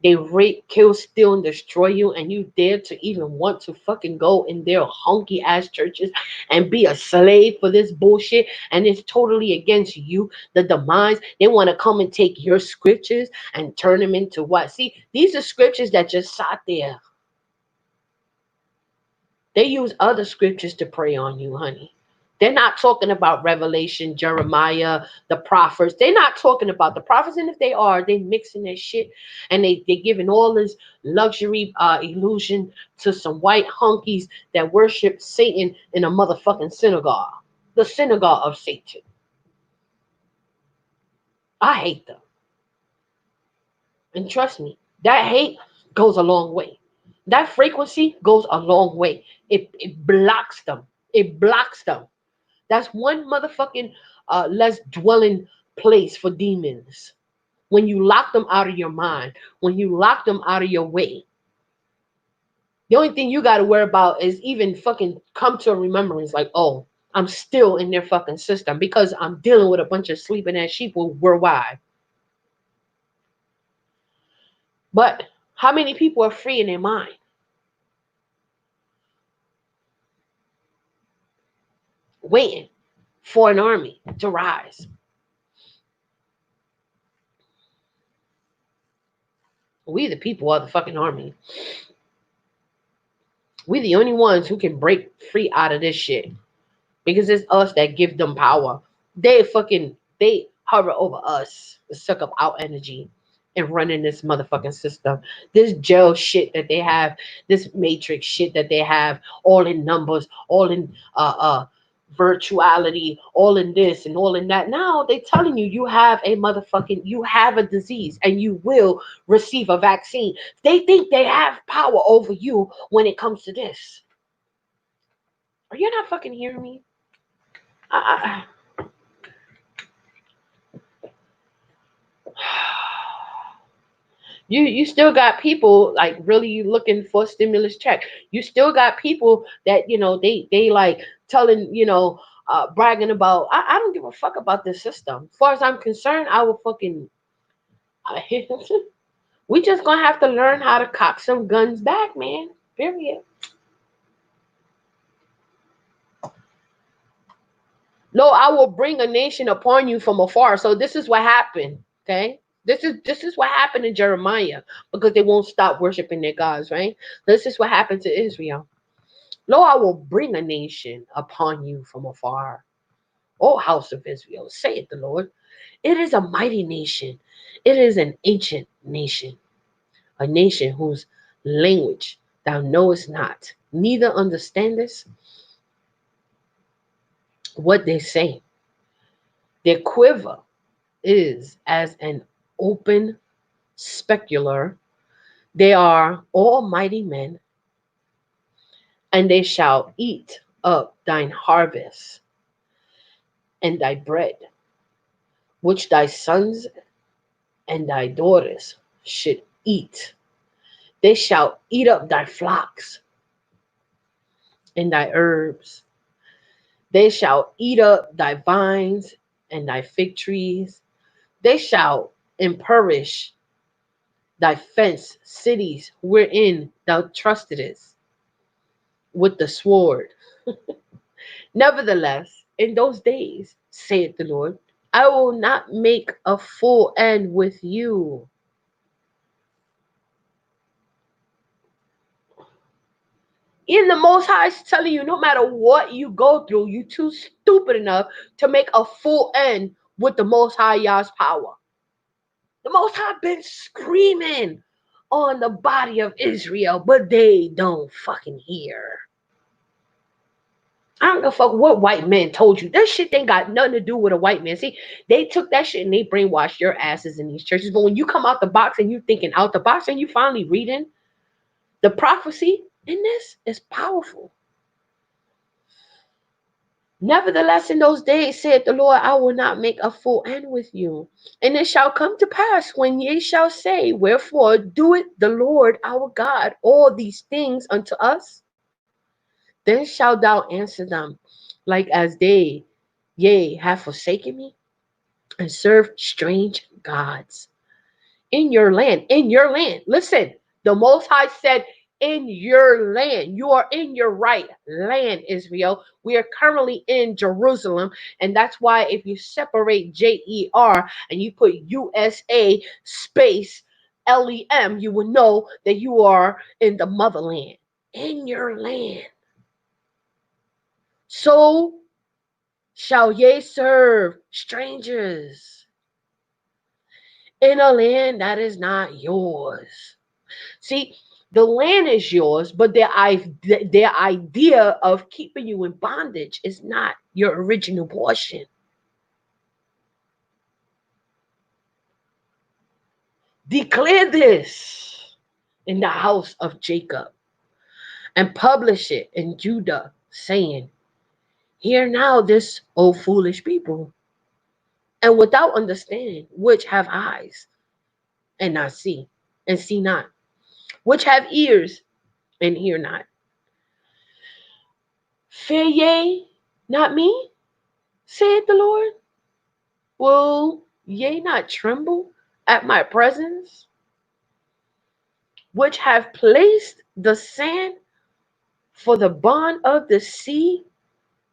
They rape, kill, steal, and destroy you, and you dare to even want to fucking go in their honky ass churches and be a slave for this bullshit, and it's totally against you, the demise. They want to come and take your scriptures and turn them into what? See, these are scriptures that just sat there. They use other scriptures to prey on you, honey. They're not talking about Revelation, Jeremiah, the prophets. They're not talking about the prophets. And if they are, they mixing their shit and they giving all this luxury illusion to some white hunkies that worship Satan in a motherfucking synagogue. The synagogue of Satan. I hate them. And trust me, that hate goes a long way. That frequency goes a long way. It blocks them. It blocks them. That's one motherfucking less dwelling place for demons. When you lock them out of your mind, when you lock them out of your way, the only thing you got to worry about is even fucking come to a remembrance like, oh, I'm still in their fucking system because I'm dealing with a bunch of sleeping ass sheep worldwide. But how many people are free in their mind? Waiting for an army to rise. We the people are the fucking army. We the only ones who can break free out of this shit. Because it's us that give them power. They hover over us to suck up our energy and run in this motherfucking system. This jail shit that they have, this matrix shit that they have, all in numbers, all in virtuality, all in this and all in that. Now they telling you you have a disease and you will receive a vaccine. They think they have power over you when it comes to this. Are you not fucking hearing me? You still got people like really looking for a stimulus check. You still got people that they like telling bragging about. I don't give a fuck about this system. As far as I'm concerned, I will fucking. We just gonna have to learn how to cock some guns back, man. Period. Lo, I will bring a nation upon you from afar. So this is what happened. Okay. This is what happened in Jeremiah because they won't stop worshiping their gods, right? This is what happened to Israel. Lo, I will bring a nation upon you from afar. O house of Israel, saith the Lord. It is a mighty nation. It is an ancient nation. A nation whose language thou knowest not, neither understandest what they say. Their quiver is as an open specular. They are almighty men, and they shall eat up thine harvest and thy bread, which thy sons and thy daughters should eat. They shall eat up thy flocks and thy herbs. They shall eat up thy vines and thy fig trees. They shall impoverish thy fenced cities wherein thou trustedest with the sword. Nevertheless, in those days, saith the Lord, I will not make a full end with you. In the Most High is telling you, no matter what you go through, you too stupid enough to make a full end with the Most High Yah's power. The Most High been screaming on the body of Israel, but they don't fucking hear. I don't give a fuck what white man told you. That shit ain't got nothing to do with a white man. See, they took that shit and they brainwashed your asses in these churches. But when you come out the box and you thinking out the box and you finally reading, the prophecy in this is powerful. Nevertheless, in those days, saith the Lord, I will not make a full end with you. And it shall come to pass when ye shall say, wherefore doeth the Lord our God all these things unto us? Then shalt thou answer them, like as they, yea, have forsaken me, and served strange gods in your land. In your land. Listen, the Most High said, in your land. You are in your right land, Israel. We are currently in Jerusalem. And that's why if you separate JER and you put USA space LEM, you will know that you are in the motherland. In your land. So shall ye serve strangers in a land that is not yours. See, the land is yours, but their idea of keeping you in bondage is not your original portion. Declare this in the house of Jacob and publish it in Judah, saying, hear now this, O foolish people, and without understanding, which have eyes and not see, and see not, which have ears and hear not. Fear ye not me, saith the Lord? Will ye not tremble at my presence, which have placed the sand for the bond of the sea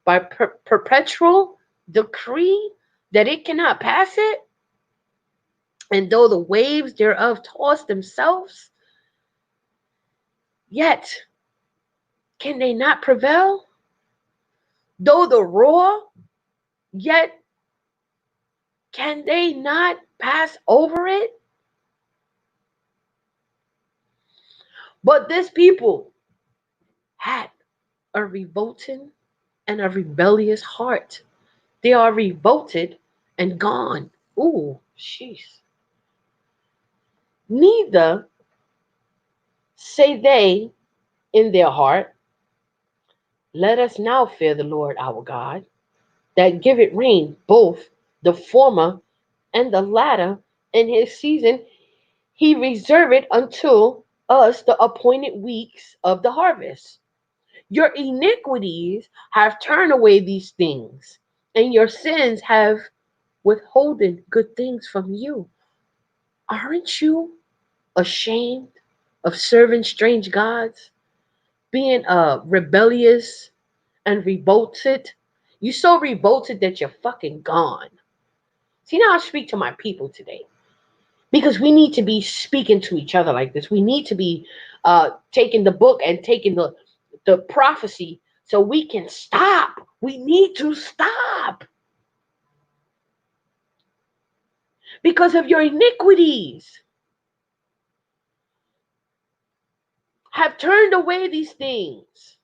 by perpetual decree that it cannot pass it? And though the waves thereof toss themselves, yet can they not prevail? Though the roar, yet can they not pass over it? But this people had a revolting and a rebellious heart. They are revolted and gone. Ooh, jeez. Neither say they in their heart, let us now fear the Lord our God, that giveth rain, both the former and the latter in his season. He reserved unto us the appointed weeks of the harvest. Your iniquities have turned away these things, and your sins have withholden good things from you. Aren't you ashamed of serving strange gods, being rebellious and revolted? You so revolted that you're fucking gone. See, now I speak to my people today because we need to be speaking to each other like this. We need to be taking the book and taking the prophecy so we can stop. We need to stop because of your iniquities have turned away these things,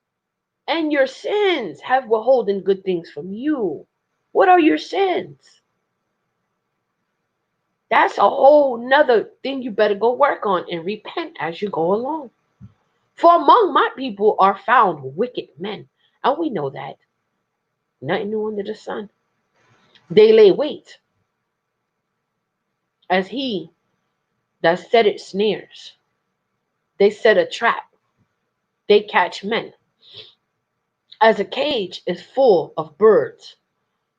and your sins have withholden good things from you. What are your sins? That's a whole nother thing you better go work on and repent as you go along. For among my people are found wicked men, and we know that. Nothing new under the sun. They lay wait as he that setteth snares. They set a trap. They catch men. As a cage is full of birds,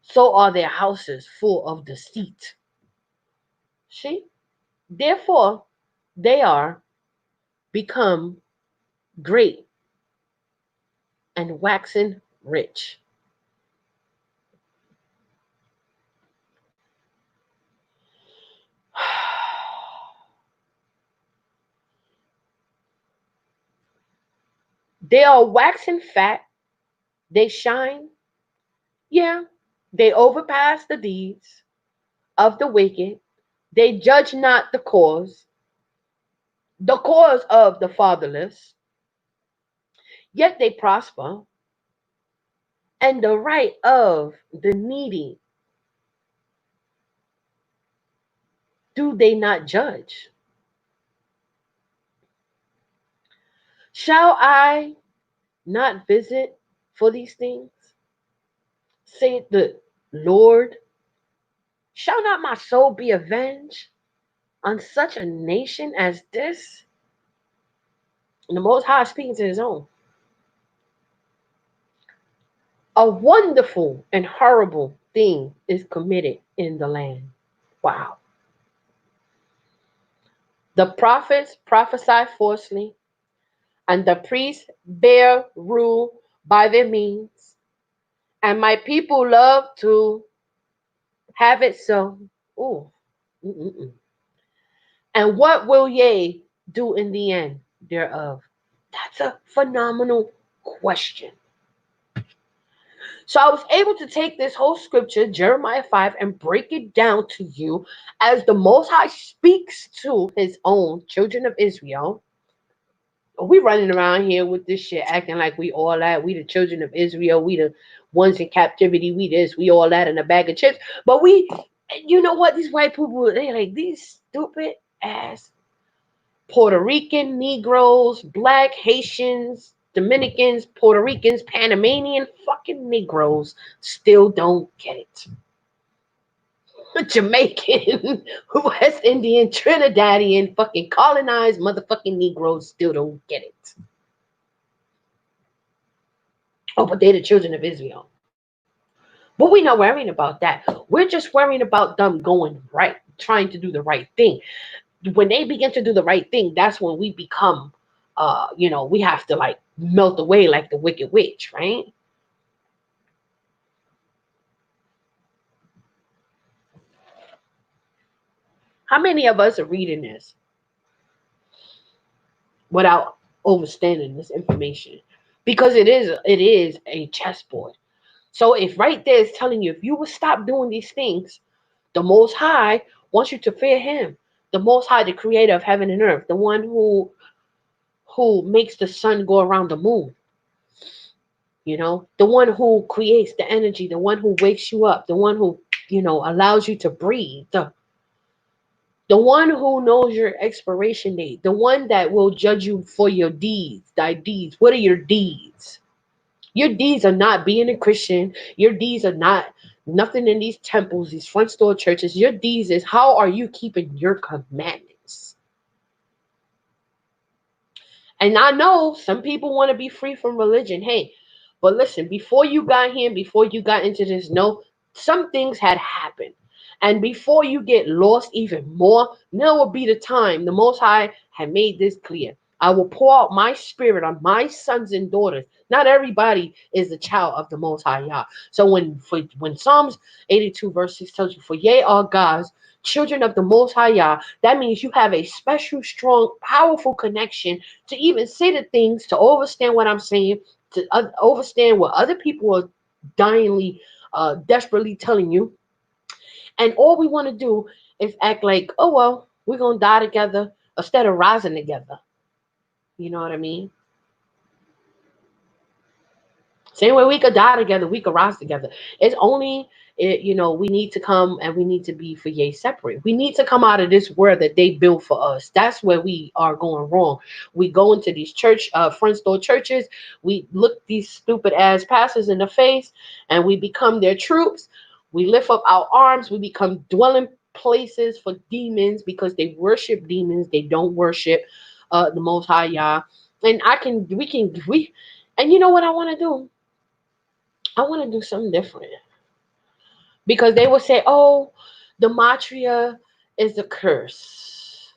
so are their houses full of deceit. See? Therefore, they are become great and waxen rich. They are waxen fat. They shine. Yeah, they overpass the deeds of the wicked. They judge not the cause of the fatherless. Yet they prosper, and the right of the needy do they not judge? Shall I not visit for these things? Saith the Lord. Shall not my soul be avenged on such a nation as this? And the Most High speaking to his own. A wonderful and horrible thing is committed in the land. Wow. The prophets prophesy falsely, and the priests bear rule by their means, and my people love to have it so. Ooh. Mm-mm-mm. And what will ye do in the end thereof? That's a phenomenal question. So I was able to take this whole scripture, Jeremiah 5, and break it down to you as the Most High speaks to his own children of Israel. We running around here with this shit, acting like we all that. We the children of Israel. We the ones in captivity. We this. We all that in a bag of chips. But we, you know what? These white people, they like these stupid ass Puerto Rican Negroes, Black Haitians, Dominicans, Puerto Ricans, Panamanian fucking Negroes still don't get it. Jamaican, West Indian, Trinidadian, fucking colonized motherfucking Negroes still don't get it. Oh, but they're the children of Israel. But we're not worrying about that. We're just worrying about them going right, trying to do the right thing. When they begin to do the right thing, that's when we become, we have to like melt away like the wicked witch, right? How many of us are reading this without understanding this information? Because it is a chessboard. So if right there is telling you if you would stop doing these things, the Most High wants you to fear Him. The Most High, the Creator of heaven and earth, the one who makes the sun go around the moon. The one who creates the energy, the one who wakes you up, the one who allows you to breathe. The one who knows your expiration date, the one that will judge you for your deeds, thy deeds. What are your deeds? Your deeds are not being a Christian. Your deeds are not nothing in these temples, these front store churches. Your deeds is how are you keeping your commandments? And I know some people want to be free from religion. Hey, but listen, before you got here, before you got into this, no, some things had happened. And before you get lost even more, now will be the time. The Most High had made this clear. I will pour out my spirit on my sons and daughters. Not everybody is a child of the Most High Yah. So when Psalms 82 verse 6 tells you, for ye are God's children of the Most High Yah, that means you have a special, strong, powerful connection to even say the things, to understand what I'm saying, to understand what other people are dyingly, desperately telling you. And all we want to do is act like, oh, well, we're going to die together instead of rising together. You know what I mean? Same way we could die together, we could rise together. It's only, we need to come and we need to be for ye separate. We need to come out of this world that they built for us. That's where we are going wrong. We go into these front store churches. We look these stupid ass pastors in the face and we become their troops. We lift up our arms. We become dwelling places for demons because they worship demons. They don't worship the Most High Yah. And and you know what I want to do? I want to do something different. Because they will say, oh, the Matria is a curse.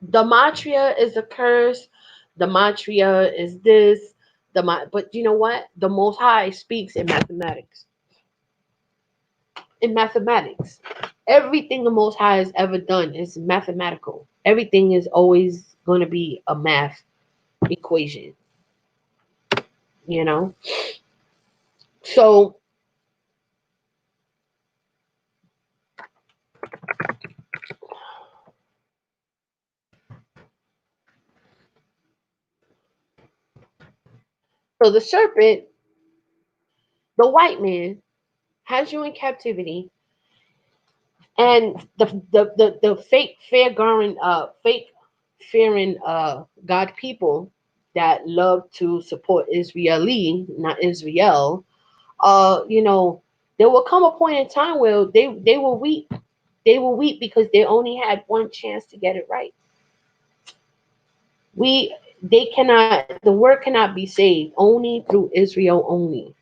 The Matria is a curse. The Matria is this. But you know what? The Most High speaks in mathematics. In mathematics. Everything the Most High has ever done is mathematical. Everything is always going to be a math equation, you know? So the serpent, the white man, has you in captivity, and the fake fearing God people that love to support Israeli, not Israel, you know, there will come a point in time where they will weep. They will weep because they only had one chance to get it right. The word cannot be saved only through Israel only.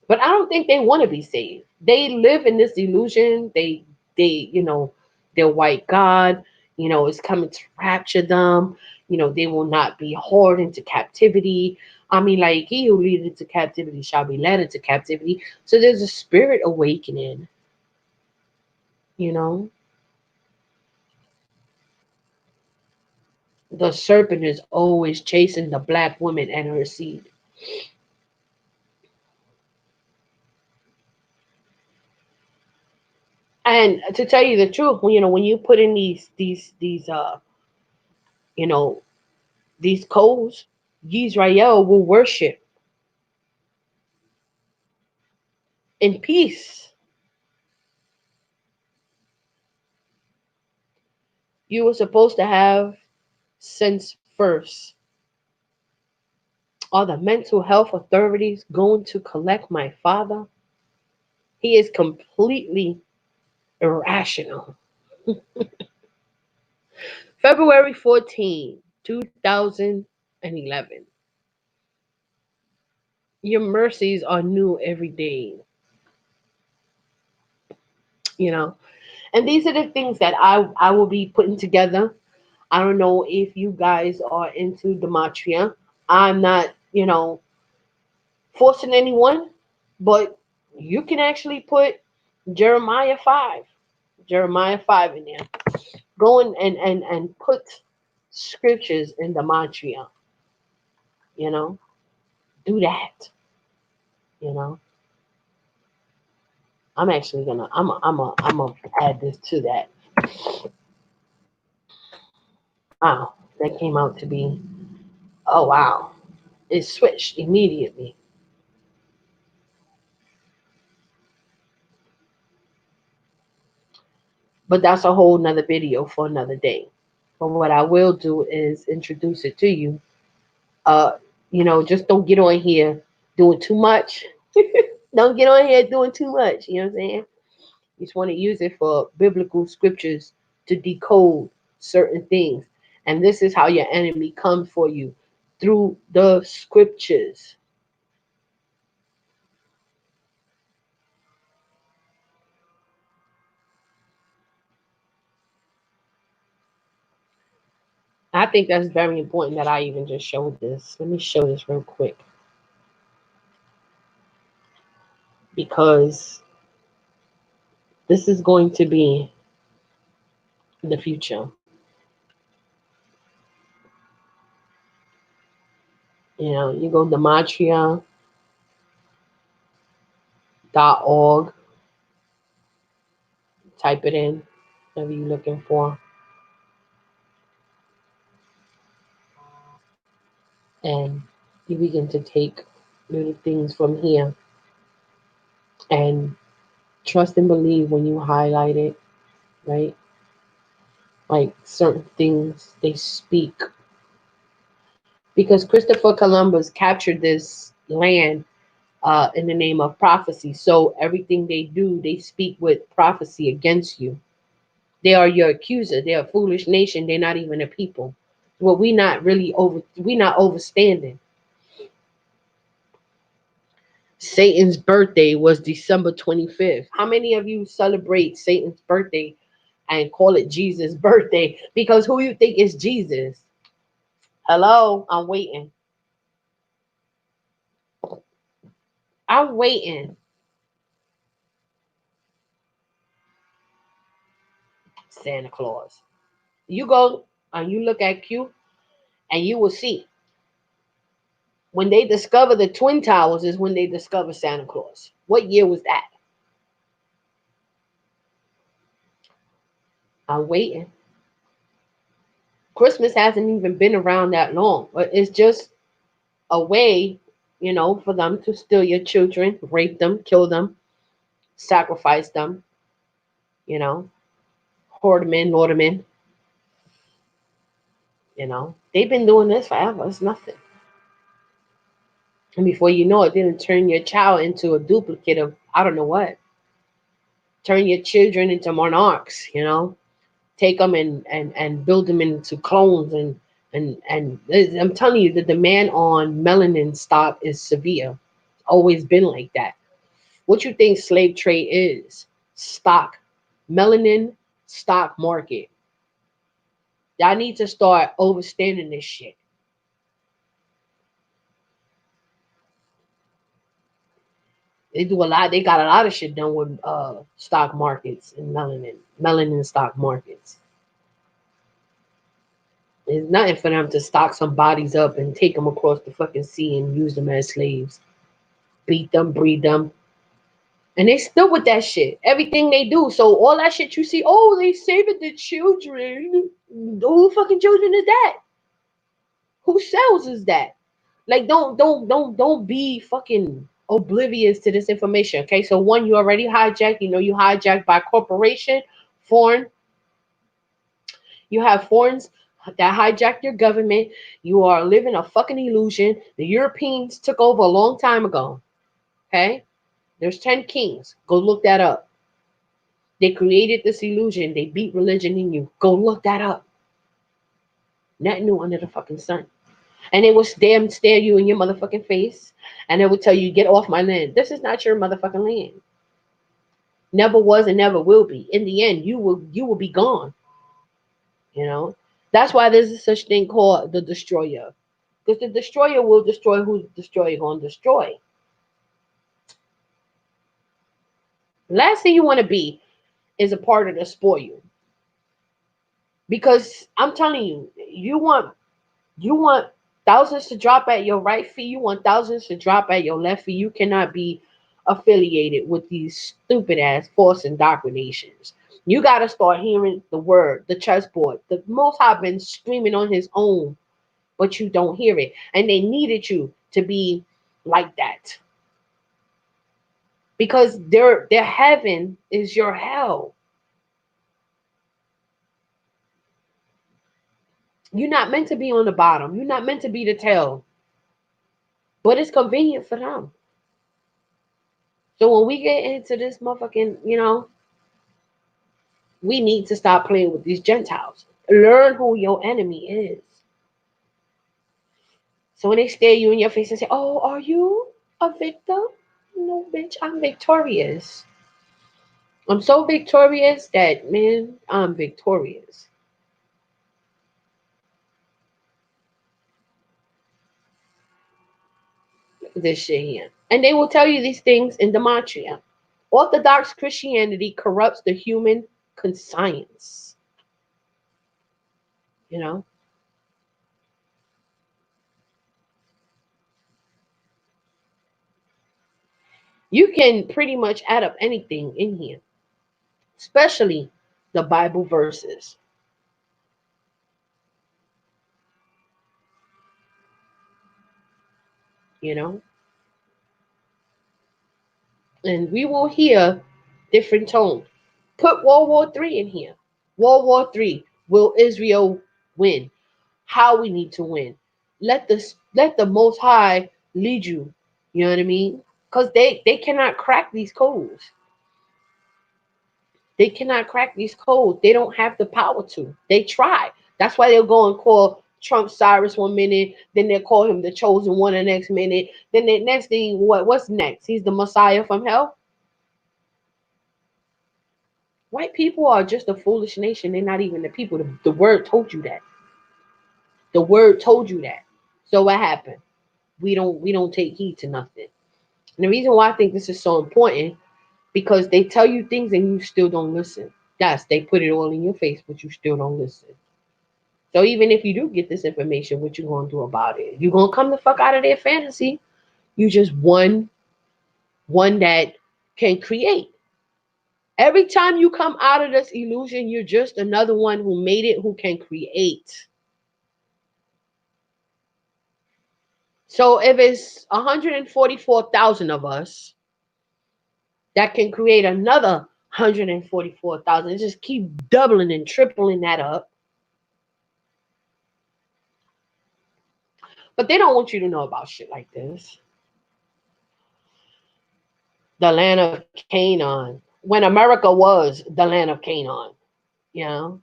But I don't think they want to be saved. They live in this illusion. You know, their white God, you know, is coming to rapture them. You know, they will not be hauled into captivity. I mean, like, he who leads into captivity shall be led into captivity. So there's a spirit awakening, you know. The serpent is always chasing the black woman and her seed. And to tell you the truth, when you put in these you know these codes, Israel will worship in peace. You were supposed to have since first. Are the mental health authorities going to collect my father? He is completely irrational. February 14, 2011. Your mercies are new every day. You know, and these are the things that I will be putting together. I don't know if you guys are into Dematria. I'm not, forcing anyone, but you can actually put Jeremiah 5, Jeremiah 5 in there. Go and put scriptures in Dematria, you know, do that, you know. I'm actually gonna, I'm gonna add this to that. Wow, that came out to be, oh wow, it switched immediately. But that's a whole nother video for another day. But what I will do is introduce it to you. Uh, just don't get on here doing too much. Don't get on here doing too much. You know what I'm saying? You just want to use it for biblical scriptures to decode certain things. And this is how your enemy comes for you, through the scriptures. I think that's very important that I even just showed this. Let me show this real quick. Because this is going to be the future. You go to matria.org, type it in, whatever you're looking for, and you begin to take little things from here and trust and believe when you highlight it, right? Like certain things they speak because Christopher Columbus captured this land in the name of prophecy. So everything they do, they speak with prophecy against you. They are your accuser. They're a foolish nation. They're not even a people. Well, we not overstanding. Satan's birthday was December 25th. How many of you celebrate Satan's birthday and call it Jesus' birthday? Because who you think is Jesus? Hello, I'm waiting. I'm waiting. Santa Claus. You go and you look at Q and you will see when they discover the Twin Towers is when they discover Santa Claus. What year was that? I'm waiting. Christmas hasn't even been around that long, but it's just a way, for them to steal your children, rape them, kill them, sacrifice them, you know, hoard them in, lord them in. They've been doing this forever. It's nothing. And before you know it, then turn your child into a duplicate of I don't know what. Turn your children into monarchs, take them and build them into clones and I'm telling you, the demand on melanin stock is severe. Always been like that. What you think slave trade is? Stock, melanin stock market. Y'all need to start overstanding this shit. They do a lot. They got a lot of shit done with stock markets and melanin stock markets. It's nothing for them to stock some bodies up and take them across the fucking sea and use them as slaves, beat them, breed them, and they still with that shit. Everything they do. So all that shit you see, oh, they saving the children. Who fucking children is that? Who sells is that? Like, don't be fucking oblivious to this information. Okay, so one, you already hijacked. You hijacked by corporation, foreign. You have foreigners that hijacked your government. You are living a fucking illusion. The Europeans took over a long time ago. Okay, there's 10 kings. Go look that up. They created this illusion. They beat religion in you. Go look that up. Nothing new under the fucking sun. And they will stare you in your motherfucking face, and they will tell you, get off my land. This is not your motherfucking land. Never was and never will be. In the end, you will be gone. That's why there's such thing called the destroyer. Because the destroyer will destroy who the destroyer going to destroy. Last thing you want to be is a part of the spoil. Because I'm telling you, you want thousands to drop at your right feet. You want thousands to drop at your left feet. You cannot be affiliated with these stupid ass false indoctrinations. You got to start hearing the word, the chessboard. The Most High been screaming on his own, but you don't hear it. And they needed you to be like that. Because their heaven is your hell. You're not meant to be on the bottom. You're not meant to be the tail. But it's convenient for them. So when we get into this motherfucking, we need to stop playing with these Gentiles. Learn who your enemy is. So when they stare you in your face and say, oh, are you a victim? No, bitch, I'm victorious. I'm so victorious that, man, I'm victorious. Look at this shit here. And they will tell you these things in Gematria. Orthodox Christianity corrupts the human conscience. You can pretty much add up anything in here, especially the Bible verses. And we will hear different tones. Put World War III in here. World War III. Will Israel win? How we need to win. let the Most High lead you. You know what I mean? Because they cannot crack these codes. They cannot crack these codes. They don't have the power to. They try. That's why they'll go and call Trump Cyrus one minute, then they'll call him the chosen one the next minute. Then the next thing, what's next? He's the Messiah from hell. White people are just a foolish nation. They're not even the people. The word told you that. The word told you that. So what happened? We don't take heed to nothing. And the reason why I think this is so important, because they tell you things and you still don't listen. Yes, they put it all in your face, but you still don't listen. So even if you do get this information, what you gonna do about it? You gonna come the fuck out of their fantasy. You just one that can create. Every time you come out of this illusion, you're just another one who made it, who can create. So if it's 144,000 of us that can create another 144,000, just keep doubling and tripling that up. But they don't want you to know about shit like this. The land of Canaan, when America was the land of Canaan, you know,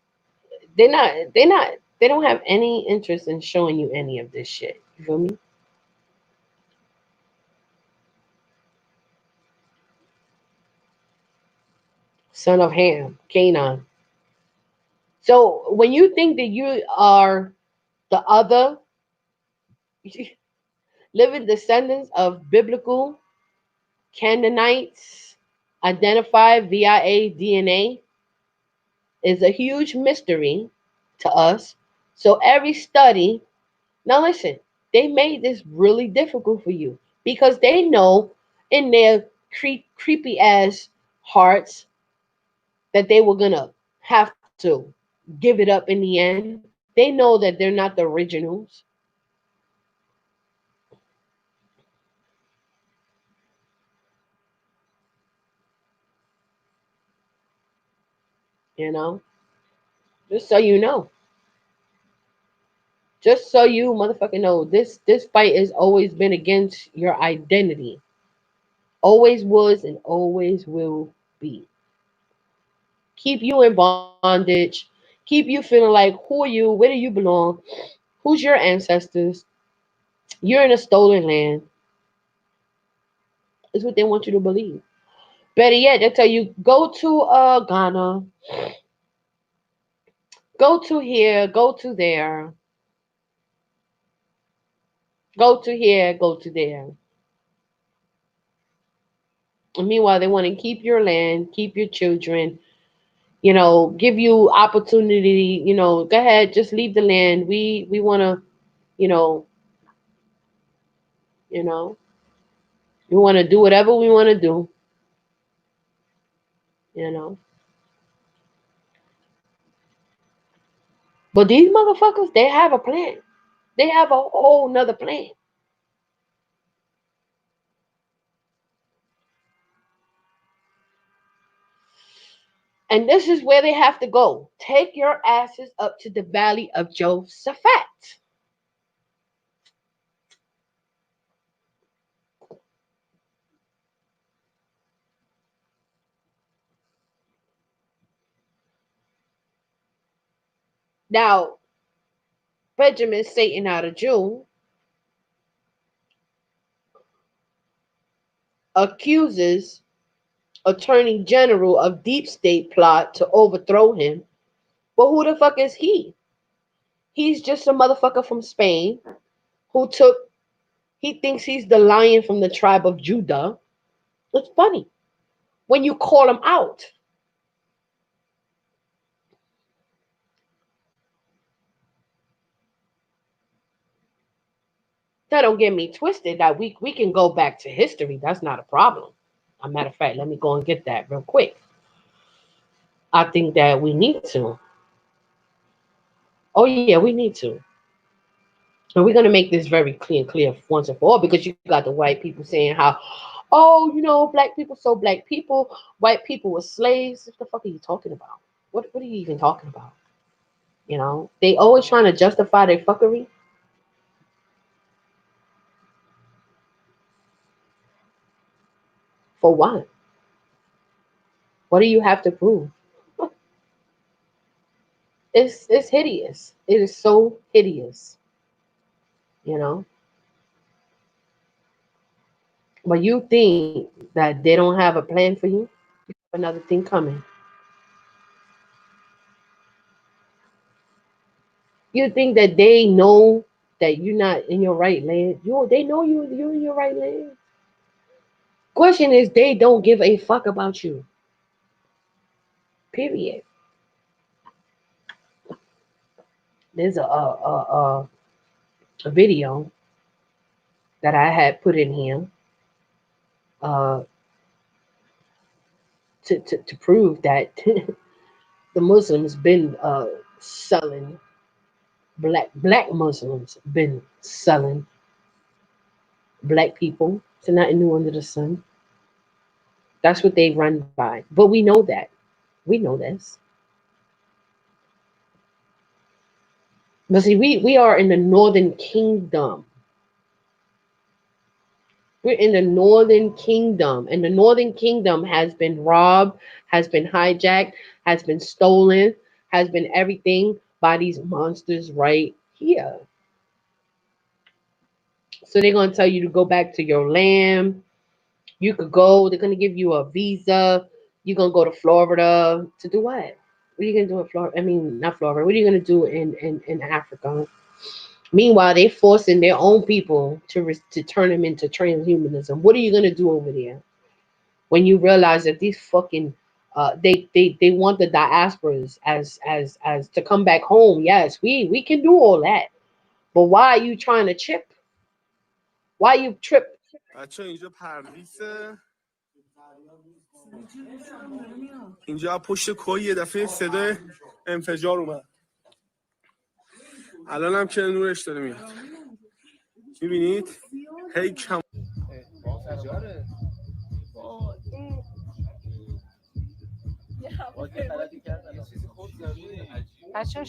they don't have any interest in showing you any of this shit. You feel me? Son of Ham, Canaan. So when you think that you are the other living descendants of biblical Canaanites identified via DNA is a huge mystery to us. So every study, now listen, they made this really difficult for you because they know in their creepy ass hearts that they were gonna have to give it up in the end. They know that they're not the originals. You know, just so you know. Just so you motherfucking know, this fight has always been against your identity. Always was and always will be. Keep you in bondage. Keep you feeling like, who are you? Where do you belong? Who's your ancestors? You're in a stolen land. Is what they want you to believe. Better yet, they tell you go to Ghana, go to here, go to there, go to here, go to there. And meanwhile, they want to keep your land, keep your children, give you opportunity, go ahead, just leave the land. We want to, you know, you know, we want to do whatever we want to do, you know. But these motherfuckers, they have a plan. They have a whole nother plan. And this is where they have to go. Take your asses up to the valley of Josaphat. Now, Benjamin Satan out of Jew accuses Attorney General of deep state plot to overthrow him. But who the fuck is he? He's just a motherfucker from Spain he thinks he's the lion from the tribe of Judah. It's funny when you call him out. Now, don't get me twisted. That we can go back to history. That's not a problem. As a matter of fact, let me go and get that real quick. I think that we need to. Oh yeah, we need to. And we're gonna make this very clear once and for all, because you got the white people saying how, oh, black people, so black people, white people were slaves. What the fuck are you talking about? What are you even talking about? They always trying to justify their fuckery. For what? What do you have to prove? It's hideous. It is so hideous, you know. But you think that they don't have a plan for you? Another thing coming. You think that they know that you're not in your right land? They know you're in your right land. Question is, they don't give a fuck about you. Period. There's a video that I had put in here uh, to prove that the Muslims been selling black Muslims been selling black people to nothing new under the sun. That's what they run by. But we know that. We know this. But see, we are in the Northern Kingdom. We're in the Northern Kingdom, and the Northern Kingdom has been robbed, has been hijacked, has been stolen, has been everything by these monsters right here. So they're gonna tell you to go back to your land. You could go. They're gonna give you a visa. You're gonna go to Florida to do what? What are you gonna do in Florida? I mean, not Florida. What are you gonna do in Africa? Meanwhile, they're forcing their own people to turn them into transhumanism. What are you gonna do over there when you realize that these fucking they want the diasporas as to come back home? Yes, we can do all that, but why are you trying to chip? Why you trip? بچه اینجا پشت کوی یه دفعه صدای انفجار اومد. الان هم که نورش داره میاد. میبینید؟ هی کم انفجاره. بچه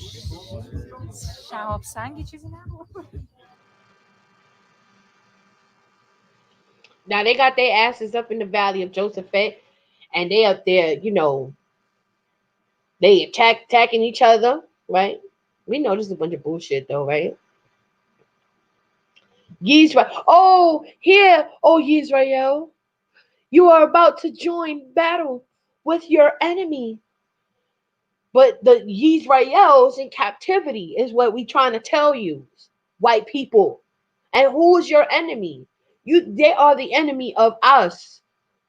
شهاب سنگی چیزی نبود. Now they got their asses up in the valley of Josephat, and they up there, they attacking each other, right? We know this is a bunch of bullshit though, right? Yisrael, Yisrael, you are about to join battle with your enemy. But the Yisraels in captivity is what we trying to tell you, white people. And who is your enemy? They are the enemy of us.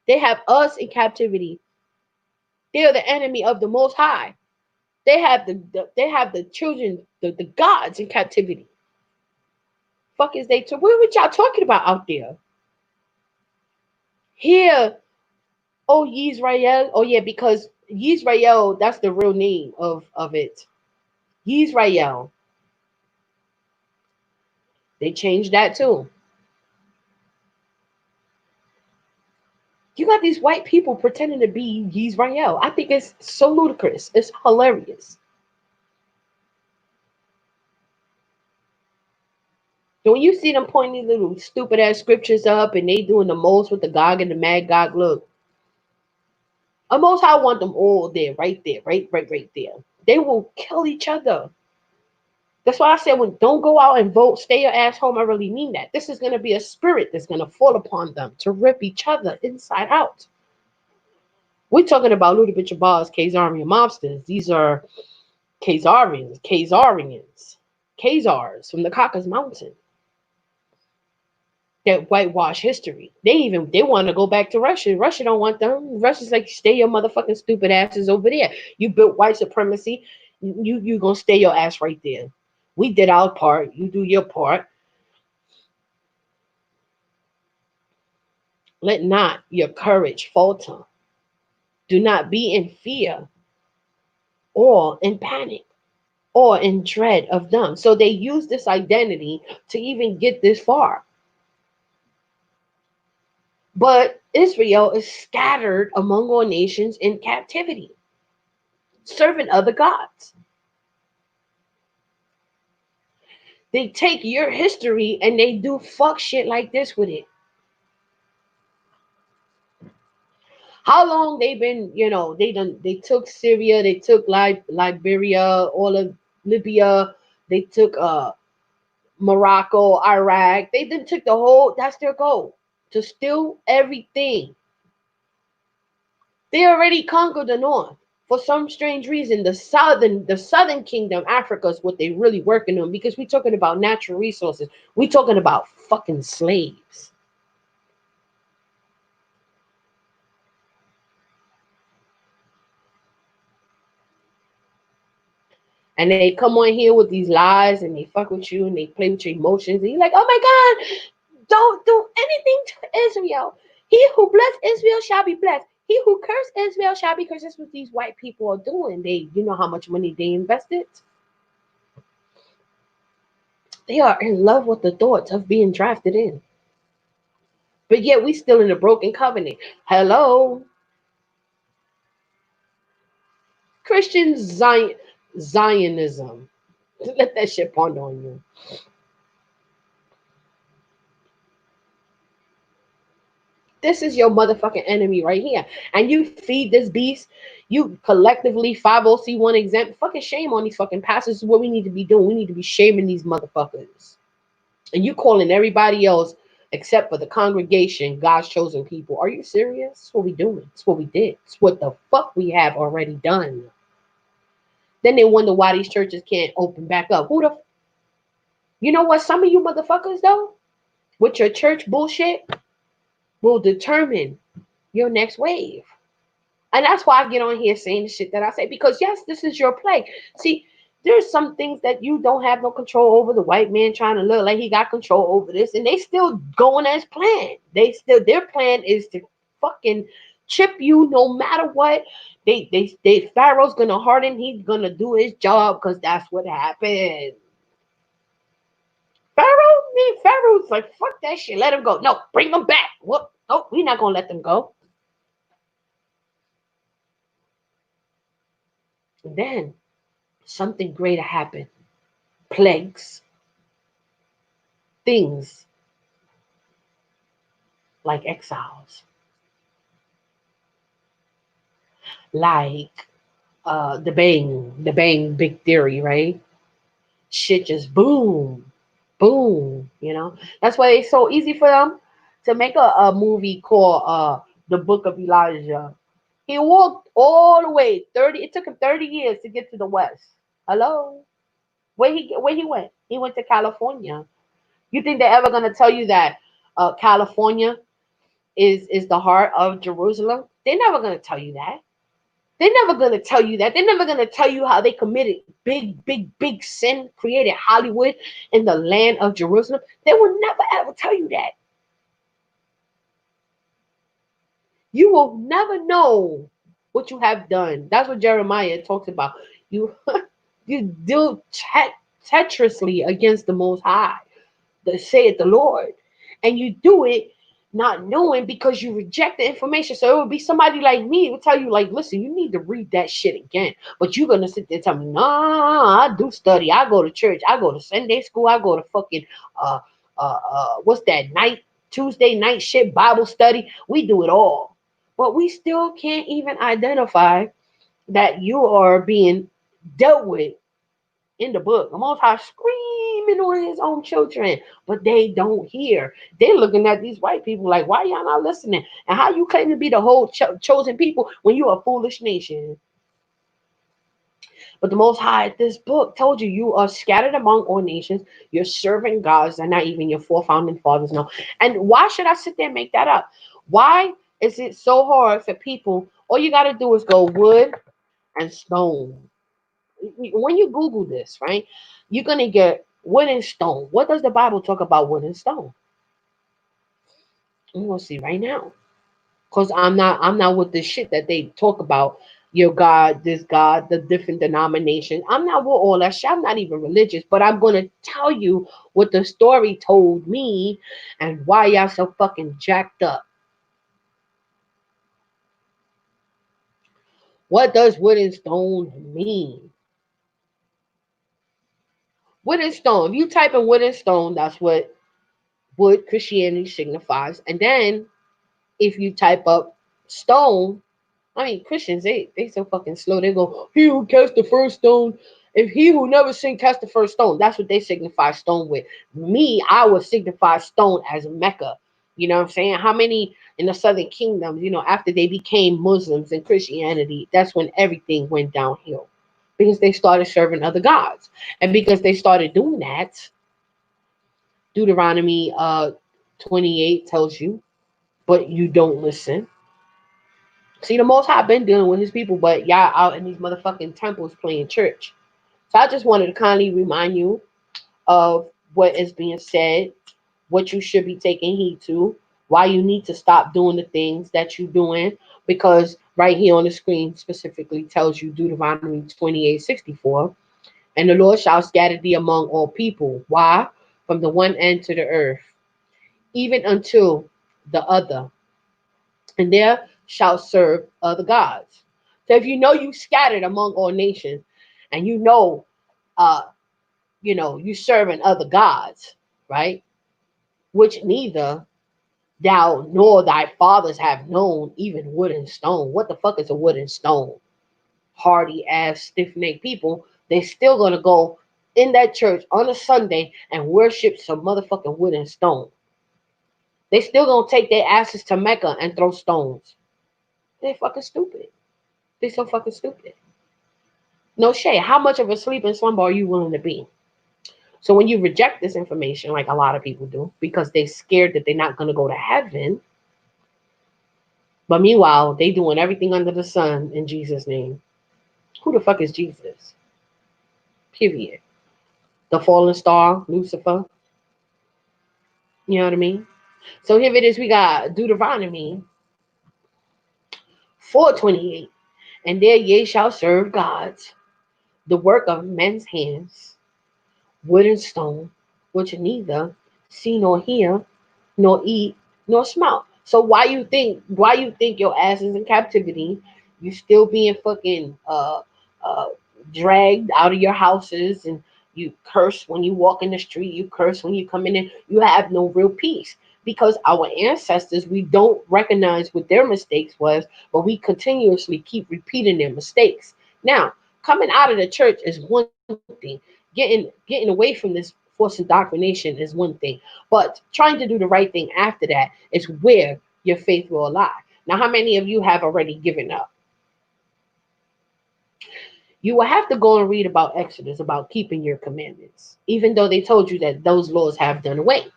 They have us in captivity. They are the enemy of the Most High. They have the children, the gods in captivity. Fuck is they? What y'all talking about out there? Here, Yisrael. Oh yeah, because Yisrael, that's the real name of it. Yisrael. They changed that too. You got these white people pretending to be Yisrael. I think it's so ludicrous. It's hilarious. So when you see them pointing these little stupid ass scriptures up and they doing the most with the Gog and the Magog, look. The Most High want them all there, right there, right there. They will kill each other. That's why I said, don't go out and vote, stay your ass home. I really mean that. This is going to be a spirit that's going to fall upon them to rip each other inside out. We're talking about Little Bitch of Bars, Khazarian mobsters. These are Khazarians from the Caucasus Mountain that whitewash history. They want to go back to Russia. Russia don't want them. Russia's like, stay your motherfucking stupid asses over there. You built white supremacy. You gonna stay your ass right there. We did our part. You do your part. Let not your courage falter. Do not be in fear or in panic or in dread of them. So they use this identity to even get this far. But Israel is scattered among all nations in captivity, serving other gods. They take your history and they do fuck shit like this with it. How long they been, they took Syria, they took Liberia, all of Libya, they took Morocco, Iraq. They then took the whole, that's their goal, to steal everything. They already conquered the north. For some strange reason, the southern kingdom, Africa, is what they really working on, because we talking about natural resources. We talking about fucking slaves. And they come on here with these lies and they fuck with you and they play with your emotions. And you're like, oh my God, don't do anything to Israel. He who bless Israel shall be blessed. He who curse Israel shall be cursed. That's what these white people are doing. You know how much money they invested? They are in love with the thoughts of being drafted in. But yet we still in a broken covenant. Hello. Christian Zionism. Let that shit ponder on you. This is your motherfucking enemy right here. And you feed this beast. You collectively 50C1 exempt. Fucking shame on these fucking pastors. This is what we need to be doing. We need to be shaming these motherfuckers. And you calling everybody else except for the congregation God's chosen people. Are you serious? That's what we doing. It's what we did. It's what the fuck we have already done. Then they wonder why these churches can't open back up. You know what? Some of you motherfuckers though, with your church bullshit, will determine your next wave. And that's why I get on here saying the shit that I say, because yes, this is your play. See, there's some things that you don't have no control over. The white man trying to look like he got control over this, and they still going as planned. Their plan is to fucking chip you no matter what. Pharaoh's gonna harden. He's gonna do his job because that's what happened. Pharaoh's like, fuck that shit. Let him go. No, bring them back. What? No, we're not gonna let them go. And then something greater happened. Plagues. Things like exiles. Like the bang big theory, right? Shit just boom, boom, That's why it's so easy for them to make a movie called The Book of Elijah. He walked all the way 30, it took him 30 years to get to the West. Hello? Where he went? He went to California. You think they're ever gonna tell you that California is the heart of Jerusalem? They're never gonna tell you that. They're never gonna tell you that. They're never gonna tell you how they committed big sin, created Hollywood in the land of Jerusalem. They will never ever tell you that. You will never know what you have done. That's what Jeremiah talks about. You you deal treacherously against the Most High, saith the Lord, and you do it not knowing because you reject the information. So it would be somebody like me who would tell you, like, listen, you need to read that shit again. But you're gonna sit there and tell me, nah, I do study. I go to church. I go to Sunday school. I go to fucking what's that Tuesday night shit, Bible study. We do it all. But we still can't even identify that you are being dealt with in the book. The Most High screaming on his own children, but they don't hear. They're looking at these white people like, why y'all not listening? And how you claim to be the whole chosen people when you're a foolish nation? But the Most High, this book told you, you are scattered among all nations. You're serving gods that not even your four founding fathers know. And why should I sit there and make that up? Why is it so hard for people? All you got to do is go wood and stone. When you Google this, right, you're gonna get wood and stone. What does the Bible talk about wood and stone? I'm gonna see right now, cause I'm not with the shit that they talk about. Your God, this God, the different denominations. I'm not with all that shit. I'm not even religious, but I'm gonna tell you what the story told me and why y'all so fucking jacked up. What does wood and stone mean? Wood and stone. If you type in wood and stone, that's what Christianity signifies. And then if you type up stone. I mean, Christians, they so fucking slow. They go, he who cast the first stone. If he who never sinned cast the first stone, that's what they signify stone with. Me, I would signify stone as Mecca. You know what I'm saying? How many in the Southern Kingdom, after they became Muslims and Christianity, that's when everything went downhill. Because they started serving other gods. And because they started doing that, Deuteronomy 28 tells you, but you don't listen. See, the Most High been dealing with his people, but y'all out in these motherfucking temples playing church. So I just wanted to kindly remind you of what is being said, what you should be taking heed to, why you need to stop doing the things that you're doing, because right here on the screen specifically tells you Deuteronomy 28:64, and the Lord shall scatter thee among all people. Why? From the one end to the earth, even until the other, and there shall serve other gods. So if you scattered among all nations, and uh, you serving other gods, right? Which neither thou nor thy fathers have known, even wood and stone. What the fuck is a wood and stone? Hardy ass, stiff necked people. They still gonna go in that church on a Sunday and worship some motherfucking wood and stone. They still gonna take their asses to Mecca and throw stones. They fucking stupid. They so fucking stupid. No shade. How much of a sleep and slumber are you willing to be? So when you reject this information, like a lot of people do, because they're scared that they're not going to go to heaven, but meanwhile, they doing everything under the sun in Jesus' name. Who the fuck is Jesus? Period. The fallen star, Lucifer. You know what I mean? So here it is. We got Deuteronomy 4:28. And there ye shall serve gods, the work of men's hands, wood and stone, which neither see nor hear, nor eat, nor smell. So why you think your ass is in captivity? You still being fucking uh dragged out of your houses, and you curse when you walk in the street, you curse when you come in, you have no real peace. Because our ancestors, we don't recognize what their mistakes was, but we continuously keep repeating their mistakes. Now, coming out of the church is one thing. Getting away from this false indoctrination is one thing, but trying to do the right thing after that is where your faith will lie. Now, how many of you have already given up? You will have to go and read about Exodus, about keeping your commandments, even though they told you that those laws have done away.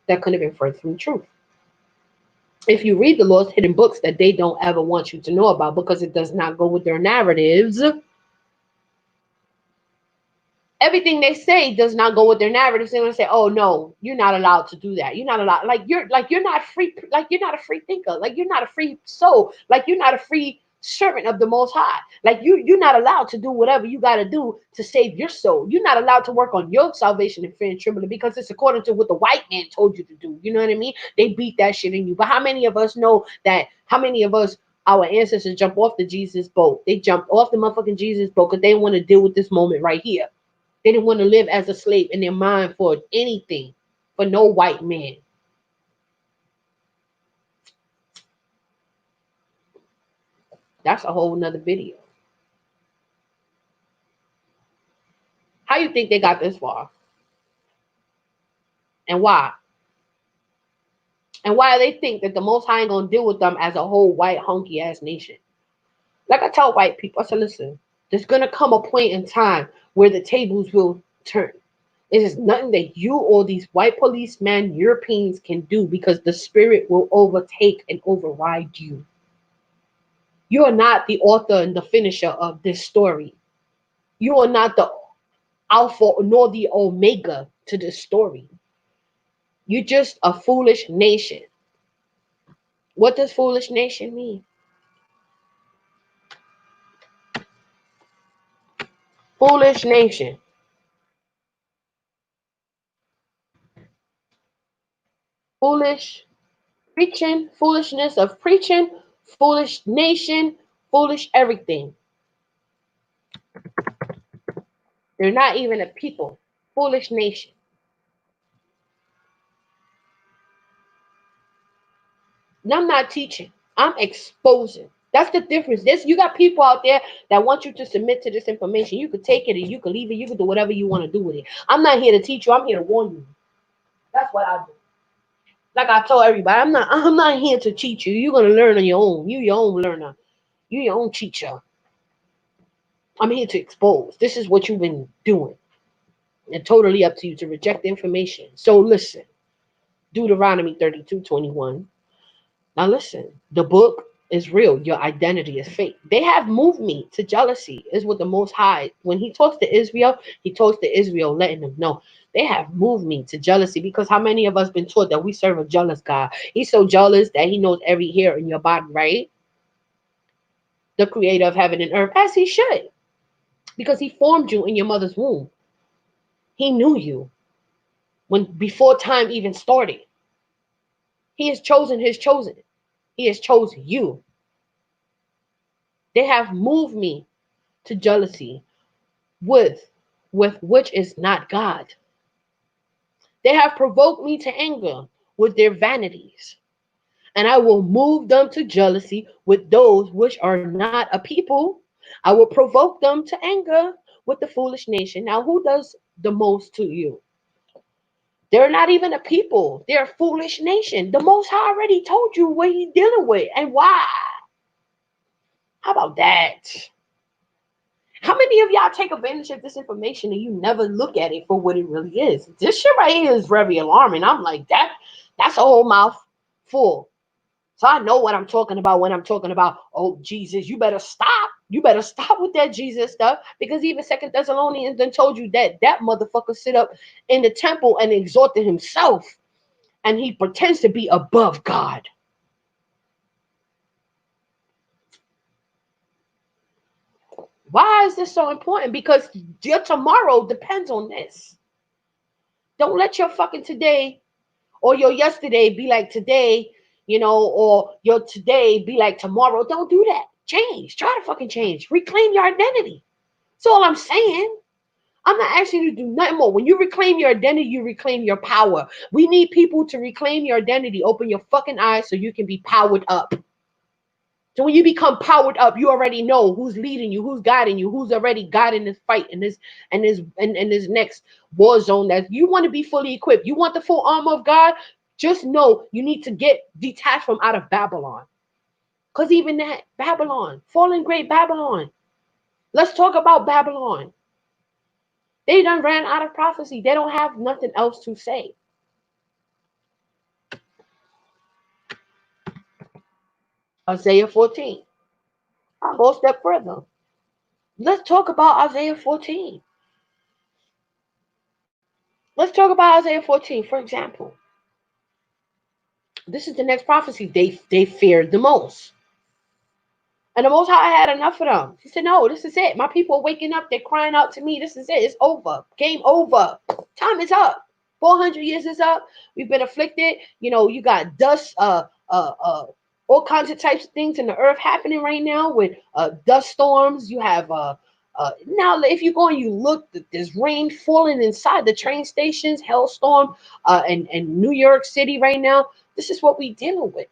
That could have been further from the truth. If you read the Lord's hidden books that they don't ever want you to know about because it does not go with their narratives, everything they say does not go with their narratives. They're gonna say, "Oh no, you're not allowed to do that. You're not allowed. You're not free. Like you're not a free thinker. Like you're not a free soul. Like you're not a free servant of the Most High. Like you're not allowed to do whatever you got to do to save your soul. You're not allowed to work on your salvation in fear and trembling because it's according to what the white man told you to do. You know what I mean? They beat that shit in you. But how many of us know that? How many of us?" Our ancestors jump off the Jesus boat. They jumped off the motherfucking Jesus boat because they want to deal with this moment right here. They didn't want to live as a slave in their mind for anything, for no white man. That's a whole nother video. How you think they got this far? And why? And why they think that the Most High ain't gonna deal with them as a whole white hunky ass nation? Like I tell white people, I said, listen, there's gonna come a point in time where the tables will turn. It is nothing that you or these white policemen, Europeans can do because the spirit will overtake and override you. You are not the author and the finisher of this story. You are not the alpha nor the omega to this story. You're just a foolish nation. What does foolish nation mean? Foolish nation. Foolish preaching, foolishness of preaching, foolish nation, foolish everything. They're not even a people. Foolish nation. And I'm not teaching. I'm exposing. That's the difference. You got people out there that want you to submit to this information. You could take it and you could leave it. You could do whatever you want to do with it. I'm not here to teach you. I'm here to warn you. That's what I do. Like I told everybody, I'm not here to teach you. You're gonna learn on your own. You your own learner. You your own teacher. I'm here to expose. This is what you've been doing. And totally up to you to reject the information. So listen. Deuteronomy 32:21. Now listen, the book is real. Your identity is fake. They have moved me to jealousy, is what the Most High, when he talks to Israel, he talks to Israel, letting them know they have moved me to jealousy. Because how many of us been taught that we serve a jealous God? He's so jealous that he knows every hair in your body, right? The creator of heaven and earth, as he should, because he formed you in your mother's womb. He knew you when before time even started. He has chosen his chosen. He has chosen you. They have moved me to jealousy with which is not God. They have provoked me to anger with their vanities, and I will move them to jealousy with those which are not a people. I will provoke them to anger with the foolish nation. Now, who does the most to you? They're not even a people. They're a foolish nation. The Most High already told you what he's dealing with and why. How about that? How many of y'all take advantage of this information and you never look at it for what it really is? This shit right here is very alarming. I'm like, that's a whole mouth full. So I know what I'm talking about when I'm talking about, oh, Jesus, you better stop. You better stop with that Jesus stuff. Because even Second Thessalonians done told you that motherfucker sit up in the temple and exalted himself. And he pretends to be above God. Why is this so important? Because your tomorrow depends on this. Don't let your fucking today or your yesterday be like today, or your today be like tomorrow. Don't do that. Change. Try to fucking change. Reclaim your identity. That's all I'm saying. I'm not asking you to do nothing more. When you reclaim your identity, you reclaim your power. We need people to reclaim your identity. Open your fucking eyes so you can be powered up. So when you become powered up, you already know who's leading you, who's guiding you, who's already guiding this fight in this next war zone. That you want to be fully equipped. You want the full armor of God. Just know you need to get detached from out of Babylon. Because even that Babylon, fallen great Babylon. Let's talk about Babylon. They done ran out of prophecy. They don't have nothing else to say. Isaiah 14. I'll go a step further. Let's talk about Isaiah 14. Let's talk about Isaiah 14, for example. This is the next prophecy they feared the most. And the Most High had enough of them. He said, no, this is it. My people are waking up. They're crying out to me. This is it. It's over. Game over. Time is up. 400 years is up. We've been afflicted. You got dust, all kinds of types of things in the earth happening right now with dust storms. You have now if you go and you look, there's rain falling inside the train stations, hailstorm, and New York City right now. This is what we dealing with.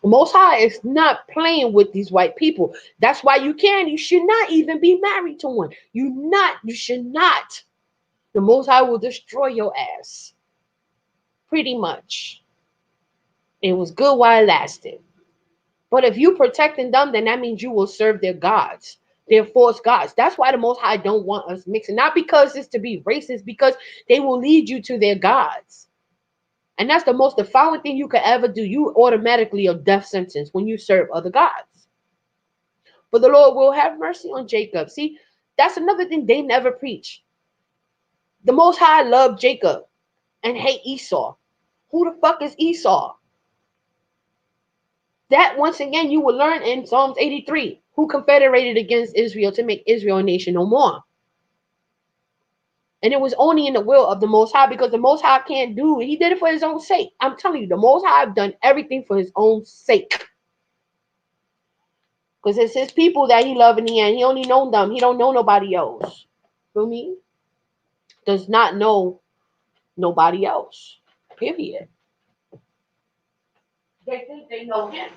Most High is not playing with these white people. That's why you should not even be married to one. You should not. The Most High will destroy your ass. Pretty much. It was good while it lasted. But if you protecting them, then that means you will serve their gods, their false gods. That's why the Most High don't want us mixing. Not because it's to be racist, because they will lead you to their gods. And that's the most defiling thing you could ever do. You automatically are death sentence when you serve other gods. But the Lord will have mercy on Jacob. See, that's another thing they never preach. The Most High loved Jacob and hate Esau. Who the fuck is Esau? That, once again, you will learn in Psalms 83. Who confederated against Israel to make Israel a nation no more? And it was only in the will of the Most High, because the Most High can't do it. He did it for his own sake. I'm telling you, the Most High have done everything for his own sake. Because it's his people that he love in the end. He only known them. He don't know nobody else. Feel me? Does not know nobody else. Period. They think they know him.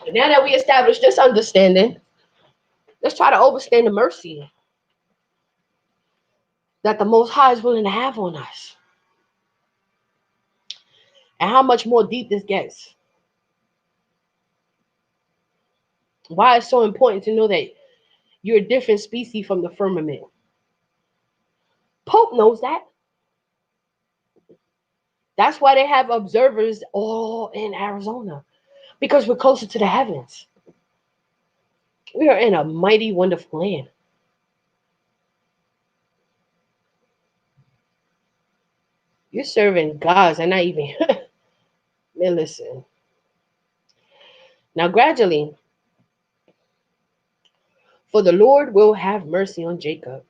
And now that we established this understanding, let's try to understand the mercy that the Most High is willing to have on us. And how much more deep this gets. Why it's so important to know that you're a different species from the firmament. Pope knows that. That's why they have observers all in Arizona. Because we're closer to the heavens. We are in a mighty, wonderful land. You're serving gods and not even... Man, listen. Now, gradually, for the Lord will have mercy on Jacob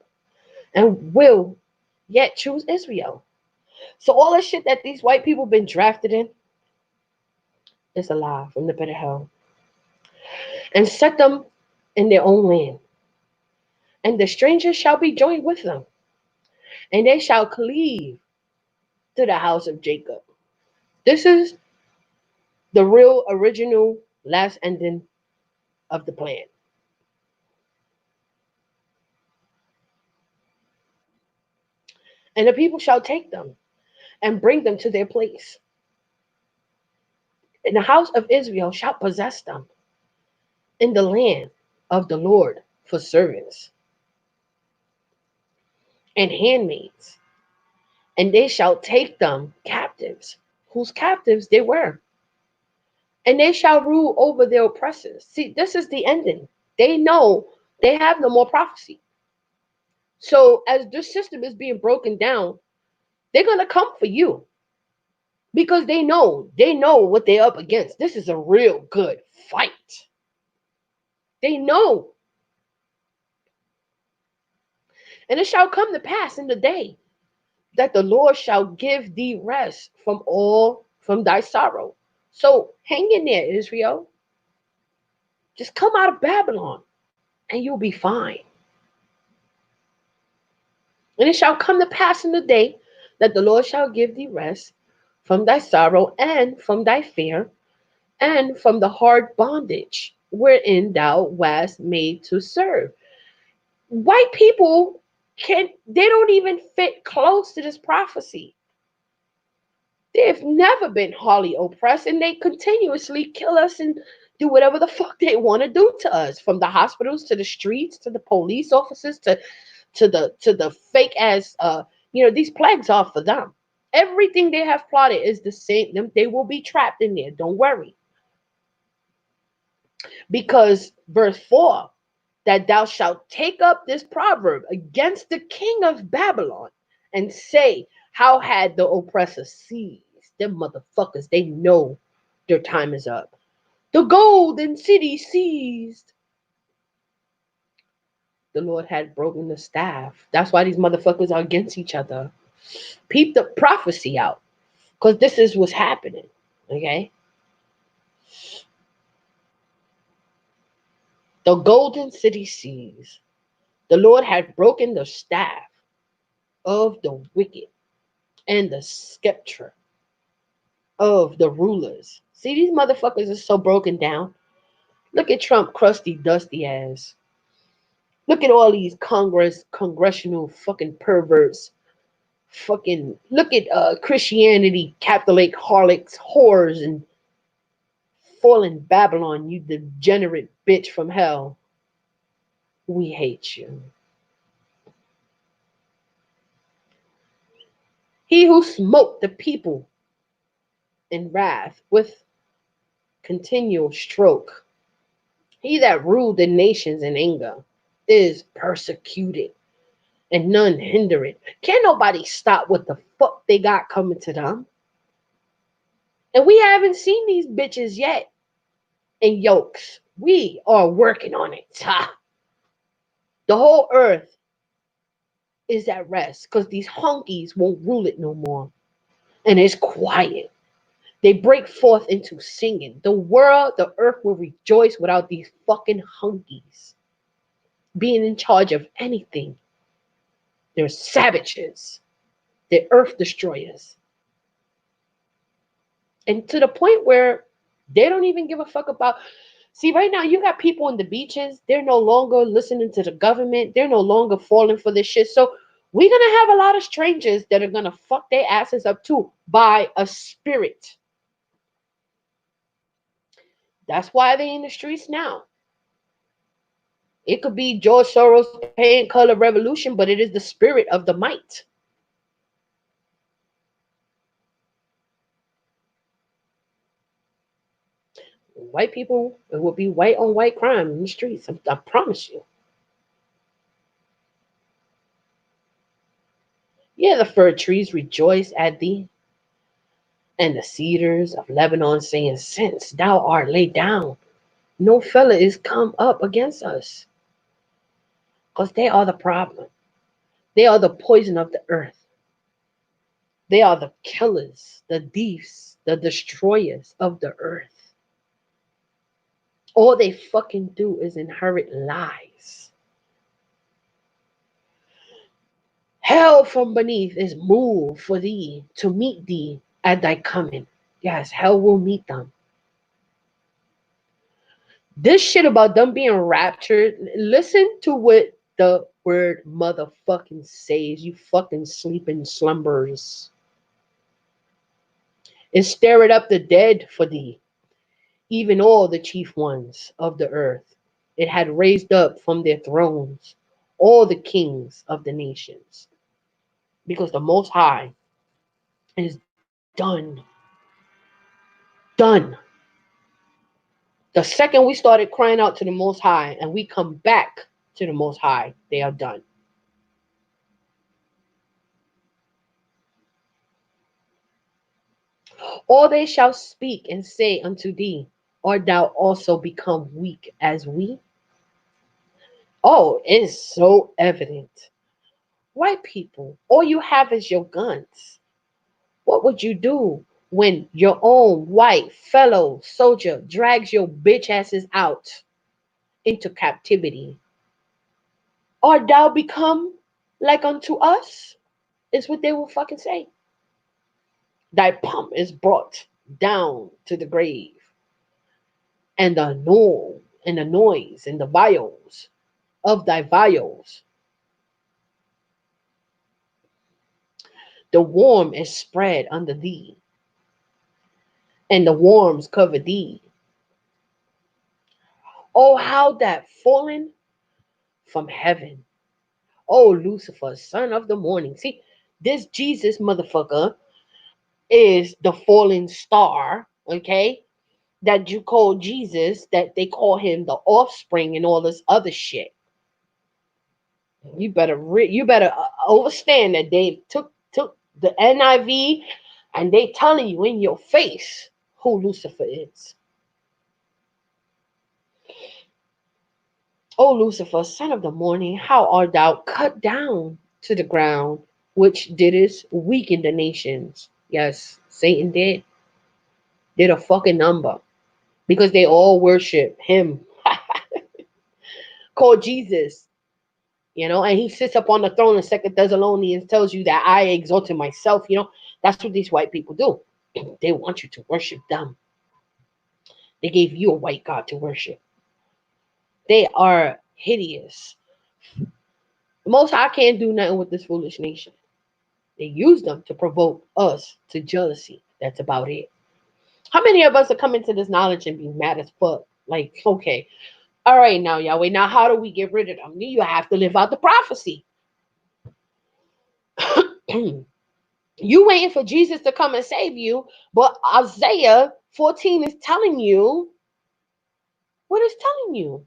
and will yet choose Israel. So all the shit that these white people been drafted in is a lie from the pit of hell. And set them in their own land. And the strangers shall be joined with them. And they shall cleave to the house of Jacob. This is the real original last ending of the plan. And the people shall take them and bring them to their place. And the house of Israel shall possess them in the land of the Lord for servants and handmaids. And they shall take them captives, whose captives they were. And they shall rule over their oppressors. See, this is the ending. They know they have no more prophecy. So as this system is being broken down, they're going to come for you. Because they know what they're up against. This is a real good fight. They know. And it shall come to pass in the day that the Lord shall give thee rest from thy sorrow. So hang in there, Israel. Just come out of Babylon and you'll be fine. And it shall come to pass in the day that the Lord shall give thee rest from thy sorrow and from thy fear and from the hard bondage wherein thou wast made to serve. White people they don't even fit close to this prophecy. They've never been wholly oppressed, and they continuously kill us and do whatever the fuck they want to do to us, from the hospitals to the streets to the police officers to the fake ass these plagues are for them. Everything they have plotted is the same. They will be trapped in there. Don't worry. Because verse 4, that thou shalt take up this proverb against the king of Babylon and say, how had the oppressor seized? Them motherfuckers, they know their time is up. The golden city seized. The Lord had broken the staff. That's why these motherfuckers are against each other. Peep the prophecy out. Because this is what's happening. Okay? The golden city seized. The Lord had broken the staff of the wicked and the scepter of the rulers. See, these motherfuckers are so broken down. Look at Trump, crusty, dusty ass. Look at all these congressional fucking perverts. Look at Christianity, Catholic harlots, whores, and fallen Babylon, you degenerate bitch from hell. We hate you. He who smote the people in wrath with continual stroke. He that ruled the nations in anger is persecuted, and none hinder it. Can't nobody stop what the fuck they got coming to them. And we haven't seen these bitches yet in yokes. We are working on it. Ha. The whole earth is at rest because these honkies won't rule it no more. And it's quiet. They break forth into singing. The world, the earth will rejoice without these fucking honkies being in charge of anything. They're savages. They're earth destroyers. And to the point where they don't even give a fuck about. See, right now you got people on the beaches. They're no longer listening to the government. They're no longer falling for this shit. So we're gonna have a lot of strangers that are gonna fuck their asses up too by a spirit. That's why they're in the streets now. It could be George Soros paying color revolution, but it is the spirit of the might. White people, it will be white on white crime in the streets. I promise you. Yeah, the fir trees rejoice at thee, and the cedars of Lebanon saying, since thou art laid down, no fella is come up against us. Because they are the problem. They are the poison of the earth. They are the killers, the thieves, the destroyers of the earth. All they fucking do is inherit lies. Hell from beneath is moved for thee to meet thee at thy coming. Yes, hell will meet them. This shit about them being raptured, listen to what the word motherfucking says, you fucking sleeping slumbers. It stirred up the dead for thee, even all the chief ones of the earth. It had raised up from their thrones all the kings of the nations. Because the Most High is done. Done. The second we started crying out to the Most High and we come back to the Most High, they are done. All they shall speak and say unto thee, art thou also become weak as we? Oh, it's so evident. White people, all you have is your guns. What would you do when your own white fellow soldier drags your bitch asses out into captivity? Art thou become like unto us? Is what they will fucking say. Thy pomp is brought down to the grave, and the noise and the vials of thy vials. The worm is spread under thee, and the worms cover thee. Oh, how that fallen from heaven. Oh, Lucifer, son of the morning. See, this Jesus motherfucker is the fallen star, okay? That you call Jesus, that they call him the offspring and all this other shit. You better understand that they took the NIV and they telling you in your face who Lucifer is. O Lucifer, son of the morning, how art thou cut down to the ground, which didst weaken the nations? Yes, Satan did a fucking number because they all worship him called Jesus. And he sits up on the throne in 2 Thessalonians, tells you that I exalted myself. That's what these white people do. They want you to worship them. They gave you a white God to worship. They are hideous. The Most High can't do nothing with this foolish nation. They use them to provoke us to jealousy. That's about it. How many of us are coming to this knowledge and be mad as fuck? Like, okay, all right, now Yahweh, now how do we get rid of them? You have to live out the prophecy. You waiting for Jesus to come and save you, but Isaiah 14 is telling you what it's telling you.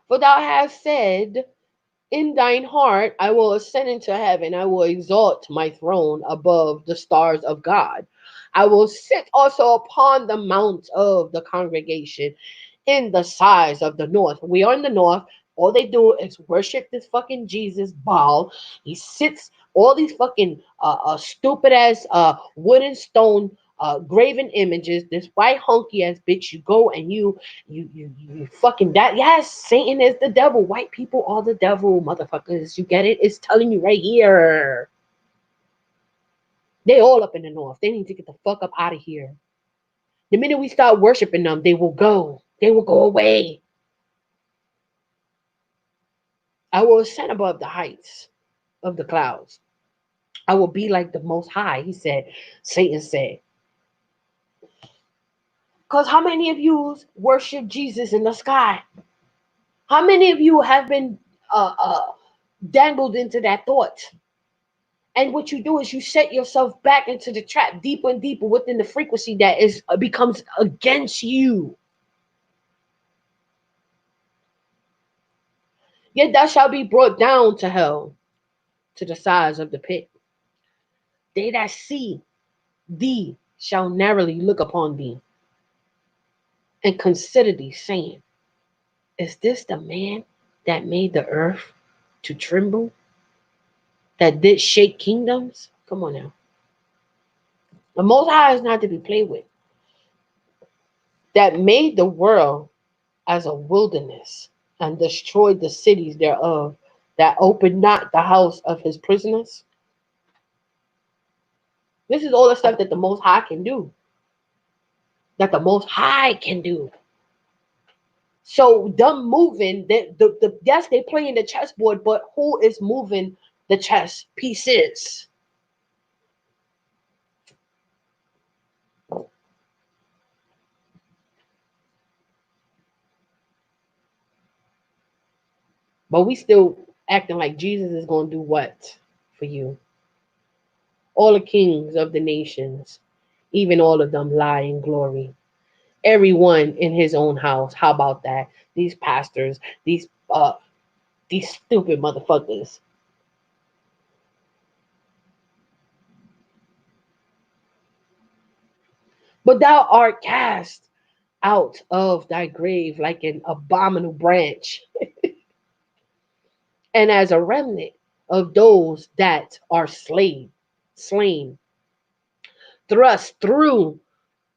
For thou hast said in thine heart, I will ascend into heaven, I will exalt my throne above the stars of God. I will sit also upon the mount of the congregation in the sides of the north. We are in the north. All they do is worship this fucking Jesus Baal. He sits all these fucking stupid ass wooden stone graven images. This white hunky ass bitch. You go and you fucking that. Yes, Satan is the devil. White people are the devil, motherfuckers. You get it? It's telling you right here. They all up in the north. They need to get the fuck up out of here. The minute we start worshiping them, they will go. They will go away. I will ascend above the heights of the clouds. I will be like the Most High, he said. Satan said. Because how many of you worship Jesus in the sky? How many of you have been dangled into that thought? And what you do is you set yourself back into the trap deeper and deeper within the frequency that is becomes against you. Yet thou shalt be brought down to hell, to the sides of the pit. They that see thee shall narrowly look upon thee and consider thee, saying, is this the man that made the earth to tremble, that did shake kingdoms? Come on now. The Most High is not to be played with. That made the world as a wilderness and destroyed the cities thereof, that opened not the house of his prisoners. This is all the stuff that the Most High can do. That the Most High can do. So them moving, yes, they playing the chessboard, but who is moving the chess pieces? But we still acting like Jesus is going to do what for you? All the kings of the nations, even all of them lie in glory. Everyone in his own house. How about that? These pastors, these stupid motherfuckers. But thou art cast out of thy grave like an abominable branch, and as a remnant of those that are slain, thrust through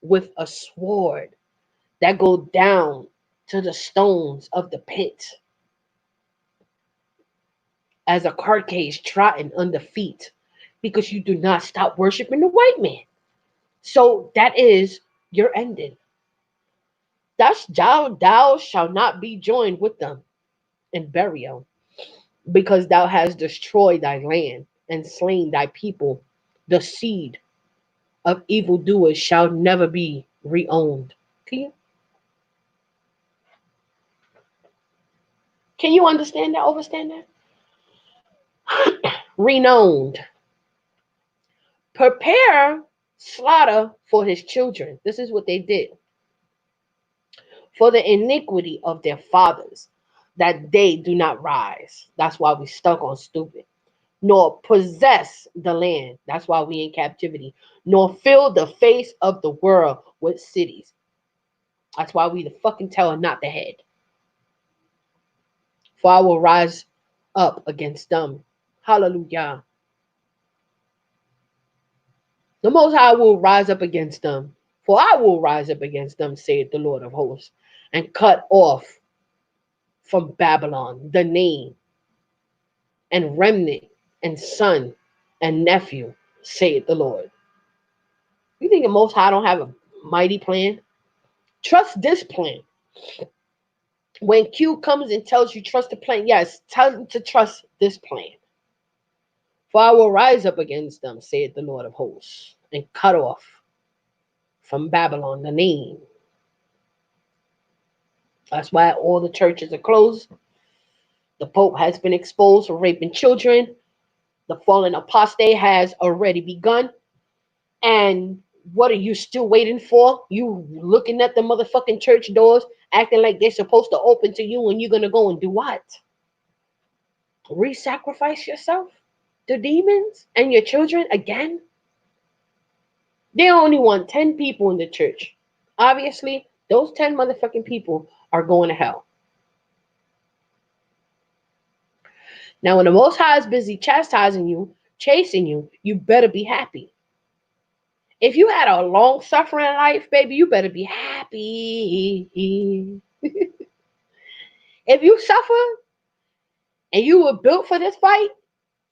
with a sword that go down to the stones of the pit, as a carcase trodden under feet, because you do not stop worshiping the white man. So that is your ending. Thou shalt not be joined with them in burial, because thou hast destroyed thy land and slain thy people. The seed of evildoers shall never be reowned. Can you understand that? Overstand that? Renowned. Prepare slaughter for his children. This is what they did. For the iniquity of their fathers, that they do not rise. That's why we stuck on stupid. Nor possess the land. That's why we in captivity. Nor fill the face of the world with cities. That's why we the fucking tail and not the head. For I will rise up against them. Hallelujah. The Most High will rise up against them. For I will rise up against them, saith the Lord of hosts, and cut off from Babylon the name and remnant and son and nephew, saith the Lord. You think the Most High don't have a mighty plan? Trust this plan. When Q comes and tells you trust the plan, yes, tell him to trust this plan. For I will rise up against them, saith the Lord of hosts, and cut off from Babylon the name. That's why all the churches are closed. The Pope has been exposed for raping children. The fallen apostate has already begun. And what are you still waiting for? You looking at the motherfucking church doors, acting like they're supposed to open to you, and you're going to go and do what? Re-sacrifice yourself to demons and your children again? They only want 10 people in the church. Obviously, those 10 motherfucking people are going to hell. Now, when the Most High is busy chastising you, chasing you, you better be happy. If you had a long suffering life, baby, you better be happy. If you suffer and you were built for this fight,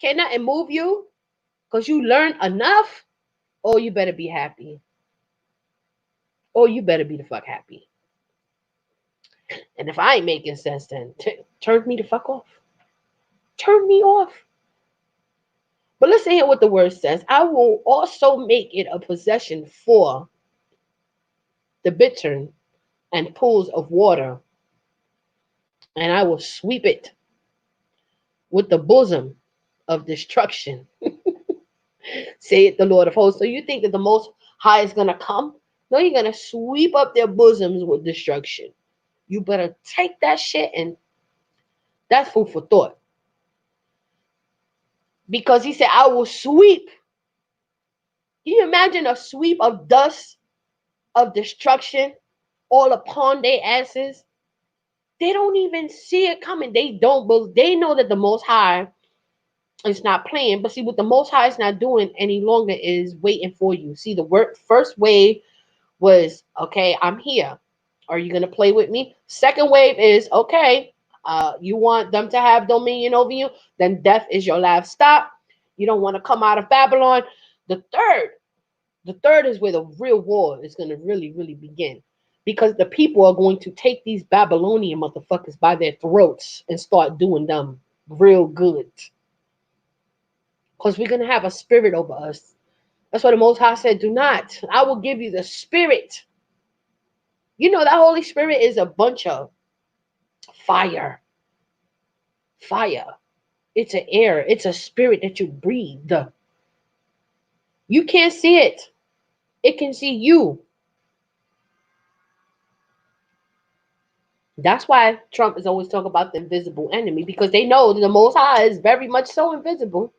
can nothing move you because you learned enough, or you better be happy. Or you better be the fuck happy. And if I ain't making sense, then turn me the fuck off. Turn me off. But listen here what the word says. I will also make it a possession for the bittern and pools of water, and I will sweep it with the bosom of destruction, saith the Lord of hosts. So you think that the Most High is going to come? No, you're going to sweep up their bosoms with destruction. You better take that shit, and that's food for thought. Because he said, I will sweep. Can you imagine a sweep of dust, of destruction, all upon their asses? They don't even see it coming. They know that the Most High is not playing. But see, what the Most High is not doing any longer is waiting for you. See, the first wave was, okay, I'm here. Are you going to play with me? Second wave is, okay, you want them to have dominion over you? Then death is your last stop. You don't want to come out of Babylon. The third is where the real war is going to really, really begin. Because the people are going to take these Babylonian motherfuckers by their throats and start doing them real good. Because we're going to have a spirit over us. That's what the Most High said, do not. I will give you the spirit. You know, that Holy Spirit is a bunch of fire. Fire. It's an air. It's a spirit that you breathe. You can't see it. It can see you. That's why Trump is always talking about the invisible enemy, because they know that the Most High is very much so invisible,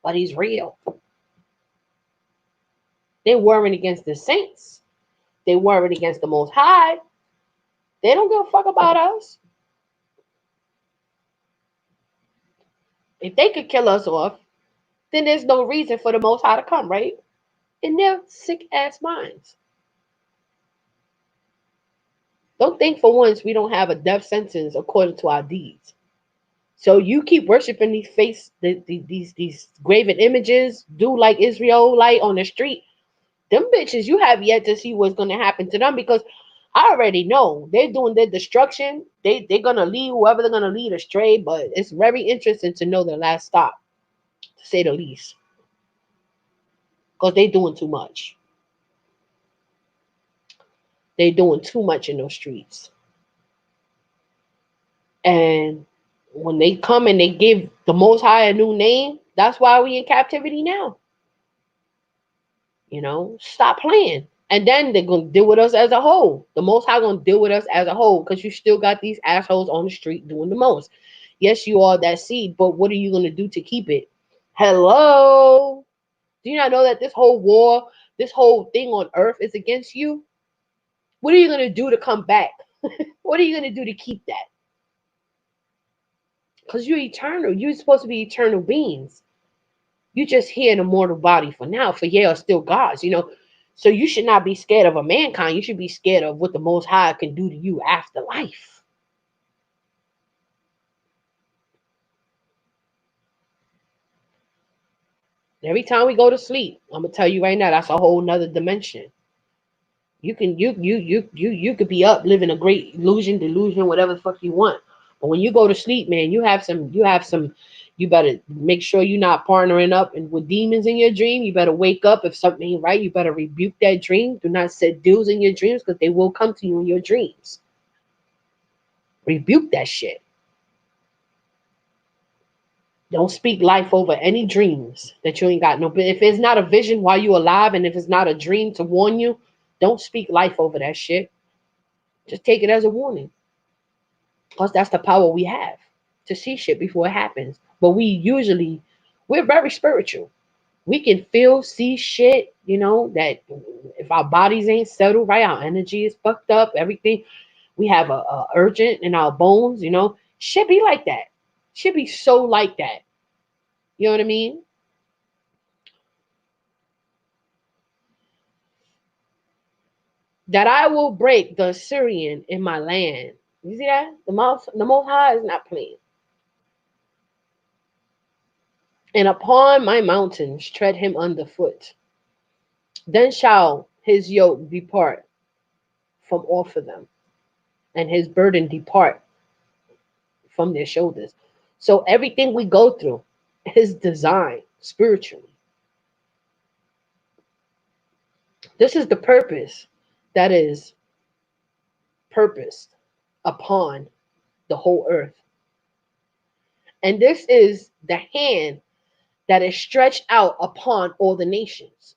but he's real. They're warring against the saints. They're warring against the Most High. They don't give a fuck about us. If they could kill us off, then there's no reason for the Most High to come, right? In their sick ass minds. Don't think for once we don't have a death sentence according to our deeds. So you keep worshiping these graven images, do like Israelite on the street. Them bitches, you have yet to see what's going to happen to them, because I already know they're doing their destruction. They're going to lead whoever they're going to lead astray, but it's very interesting to know their last stop, to say the least, because they're doing too much. They're doing too much in those streets. And when they come and they give the Most High a new name, that's why we in captivity now. You know, stop playing. And then they're going to deal with us as a whole. The Most High going to deal with us as a whole, because you still got these assholes on the street doing the most. Yes, you are that seed, but what are you going to do to keep it? Hello? Do you not know that this whole war, this whole thing on earth is against you? What are you going to do to come back? What are you going to do to keep that? Because you're eternal. You're supposed to be eternal beings. You just here in a mortal body for now. For ye are still gods, you know. So you should not be scared of a mankind. You should be scared of what the Most High can do to you after life. Every time we go to sleep, I'm gonna tell you right now, that's a whole nother dimension. You could be up living a great delusion, whatever the fuck you want. But when you go to sleep, man, you have some You better make sure you're not partnering up and with demons in your dream. You better wake up if something ain't right. You better rebuke that dream. Do not set deals in your dreams because they will come to you in your dreams. Rebuke that shit. Don't speak life over any dreams that you ain't got no. But if it's not a vision while you're alive, and if it's not a dream to warn you, don't speak life over that shit. Just take it as a warning. Because that's the power we have to see shit before it happens. But we're very spiritual. We can feel, see shit, that if our bodies ain't settled right, our energy is fucked up, everything. We have a urgent in our bones, Should be like that. Should be so like that. You know what I mean? That I will break the Assyrian in my land. You see that? The Most High is not playing. And upon my mountains tread him underfoot. Then shall his yoke depart from off of them, and his burden depart from their shoulders. So everything we go through is designed spiritually. This is the purpose that is purposed upon the whole earth. And this is the hand that is stretched out upon all the nations.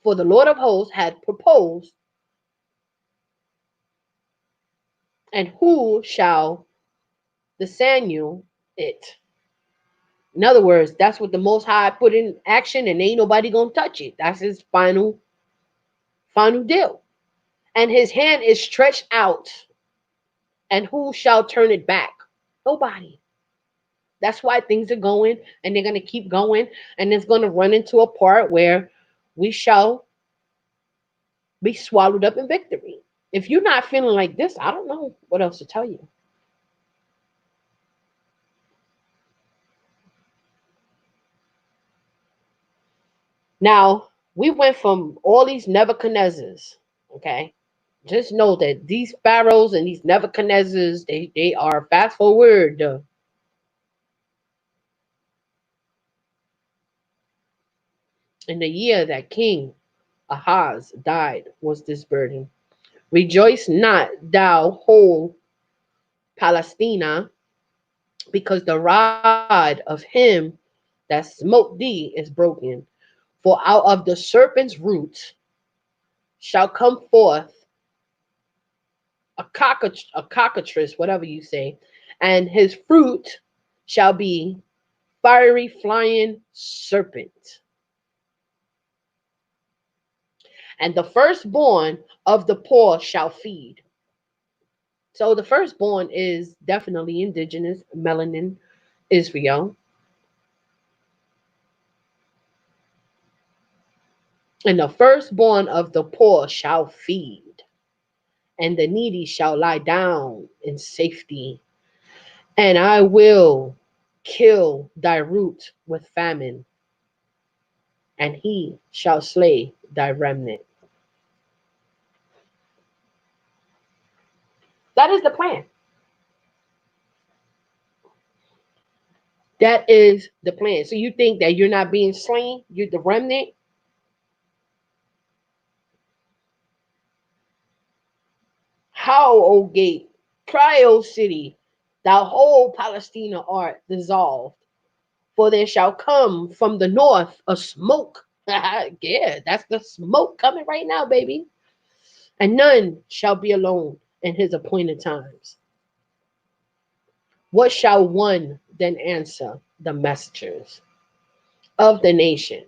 For the Lord of hosts had proposed, and who shall disannul it? In other words, that's what the Most High put in action, and ain't nobody gonna touch it. That's his final deal. And his hand is stretched out, and who shall turn it back? Nobody. That's why things are going, and they're gonna keep going, and it's gonna run into a part where we shall be swallowed up in victory. If you're not feeling like this, I don't know what else to tell you. Now, we went from all these Nebuchadnezzars, okay? Just know that these pharaohs and these Nebuchadnezzars, they are fast forward. In the year that King Ahaz died was this burden. Rejoice not, thou whole Palestina, because the rod of him that smote thee is broken. For out of the serpent's root shall come forth a cockatrice, whatever you say, and his fruit shall be fiery flying serpent. And the firstborn of the poor shall feed. So the firstborn is definitely indigenous, melanin, Israel. And the firstborn of the poor shall feed, and the needy shall lie down in safety. And I will kill thy root with famine, and he shall slay thy remnant. That is the plan. That is the plan. So you think that you're not being slain? You're the remnant? How, O gate? Cry, O city, thou whole Palestina art dissolved. For there shall come from the north a smoke. Yeah, that's the smoke coming right now, baby. And none shall be alone in his appointed times. What shall one then answer the messengers of the nation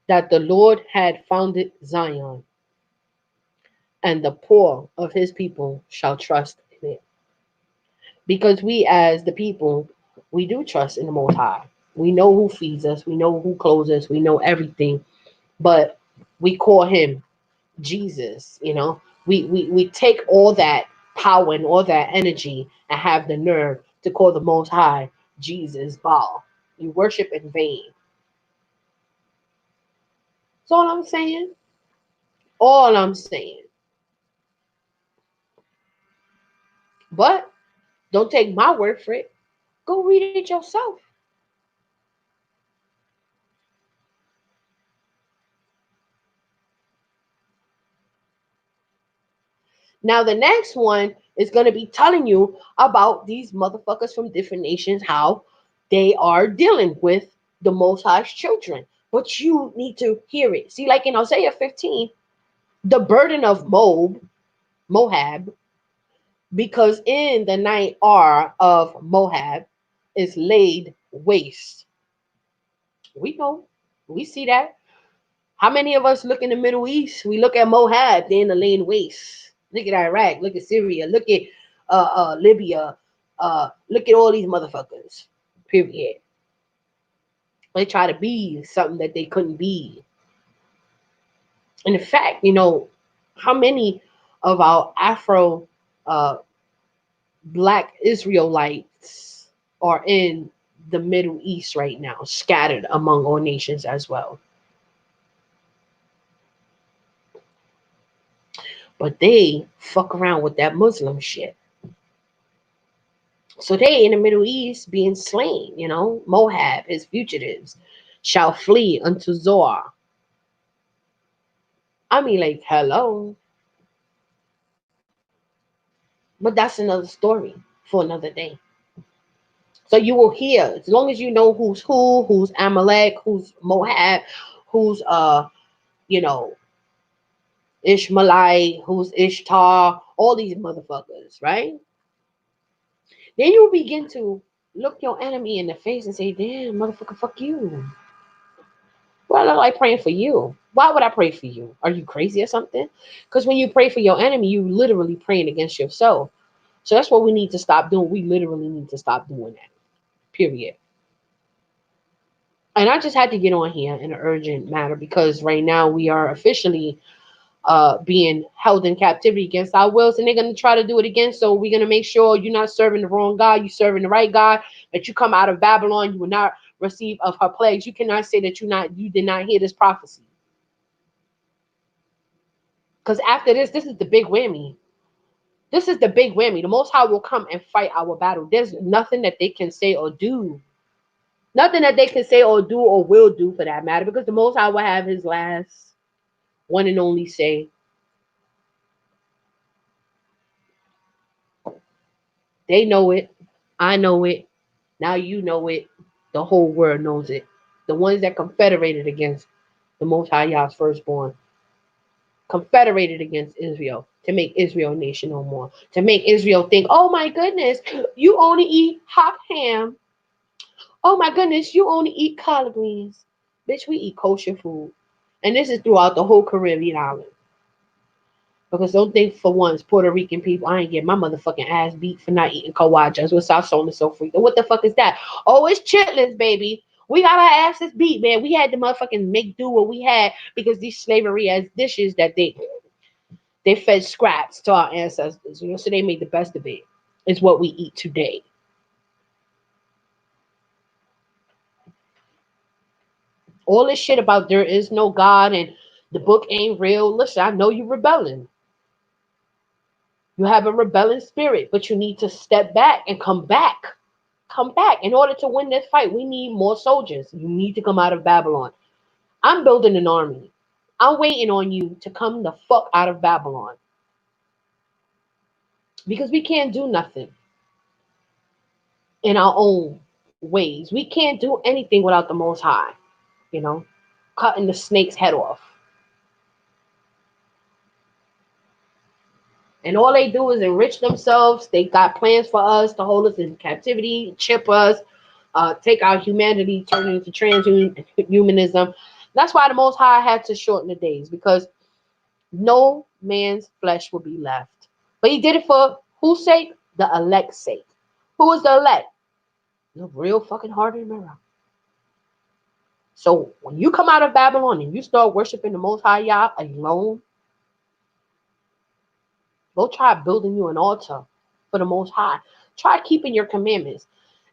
that the Lord had founded Zion, and the poor of his people shall trust in it? Because we, as the people, we do trust in the Most High. We know who feeds us, we know who clothes us, we know everything, but we call him Jesus. We take all that power and all that energy and have the nerve to call the Most High Jesus Baal. You worship in vain. That's all I'm saying. All I'm saying. But Don't take my word for it. Go read it yourself. Now, the next one is going to be telling you about these motherfuckers from different nations, how they are dealing with the Most High's children. But you need to hear it. See, like in Hosea 15, the burden of Moab, because in the night hour of Moab is laid waste. We know, we see that. How many of us look in the Middle East? We look at Moab, they're in the laying waste. Look at Iraq, look at Syria, look at Libya, look at all these motherfuckers. Period. They try to be something that they couldn't be. And in fact, how many of our Afro uh, Black Israelites are in the Middle East right now, scattered among all nations as well. But they fuck around with that Muslim shit. So they in the Middle East being slain, Moab, his fugitives, shall flee unto Zoar. I mean, like, hello. But that's another story for another day. So you will hear, as long as you know who's who, who's Amalek, who's Moab, who's you know, Ishmaelite, who's Ishtar, all these motherfuckers, right? Then you begin to look your enemy in the face and say, damn, motherfucker, fuck you. Well, I like praying for you. Why would I pray for you? Are you crazy or something? Because when you pray for your enemy, you literally praying against yourself. So that's what we need to stop doing. We literally need to stop doing that. Period. And I just had to get on here in an urgent matter because right now we are officially being held in captivity against our wills, and they're going to try to do it again. So we're going to make sure you're not serving the wrong God, you're serving the right God, that you come out of Babylon, you will not receive of her plagues. You cannot say that you did not hear this prophecy. Because after this is the big whammy. This is the big whammy. The Most High will come and fight our battle. There's nothing that they can say or do. Nothing that they can say or do or will do for that matter, because the Most High will have his last one and only say. They know it. I know it. Now you know it. The whole world knows it. The ones that confederated against the Most High Yah's firstborn, confederated against Israel to make Israel a nation no more. To make Israel think, oh my goodness, you only eat hot ham. Oh my goodness, you only eat collard greens. Bitch, we eat kosher food. And this is throughout the whole Caribbean island. Because don't think for once, Puerto Rican people, I ain't get my motherfucking ass beat for not eating kawajas with South Soul and so free. What the fuck is that? Oh, it's chitlins, baby. We got our asses beat, man. We had to motherfucking make do what we had because these slavery as dishes that they fed scraps to our ancestors, so they made the best of it. It's what we eat today. All this shit about there is no God and the book ain't real. Listen, I know you're rebelling. You have a rebelling spirit, but you need to step back and come back. Come back. In order to win this fight, we need more soldiers. You need to come out of Babylon. I'm building an army. I'm waiting on you to come the fuck out of Babylon. Because we can't do nothing in our own ways. We can't do anything without the Most High, cutting the snake's head off. And all they do is enrich themselves. They got plans for us to hold us in captivity, chip us, take our humanity, turn it into transhumanism. That's why the Most High had to shorten the days, because no man's flesh will be left. But he did it for whose sake? The elect's sake. Who is the elect? The real fucking heart of the mirror. So when you come out of Babylon and you start worshiping the Most High Yah alone, go try building you an altar for the Most High. Try keeping your commandments.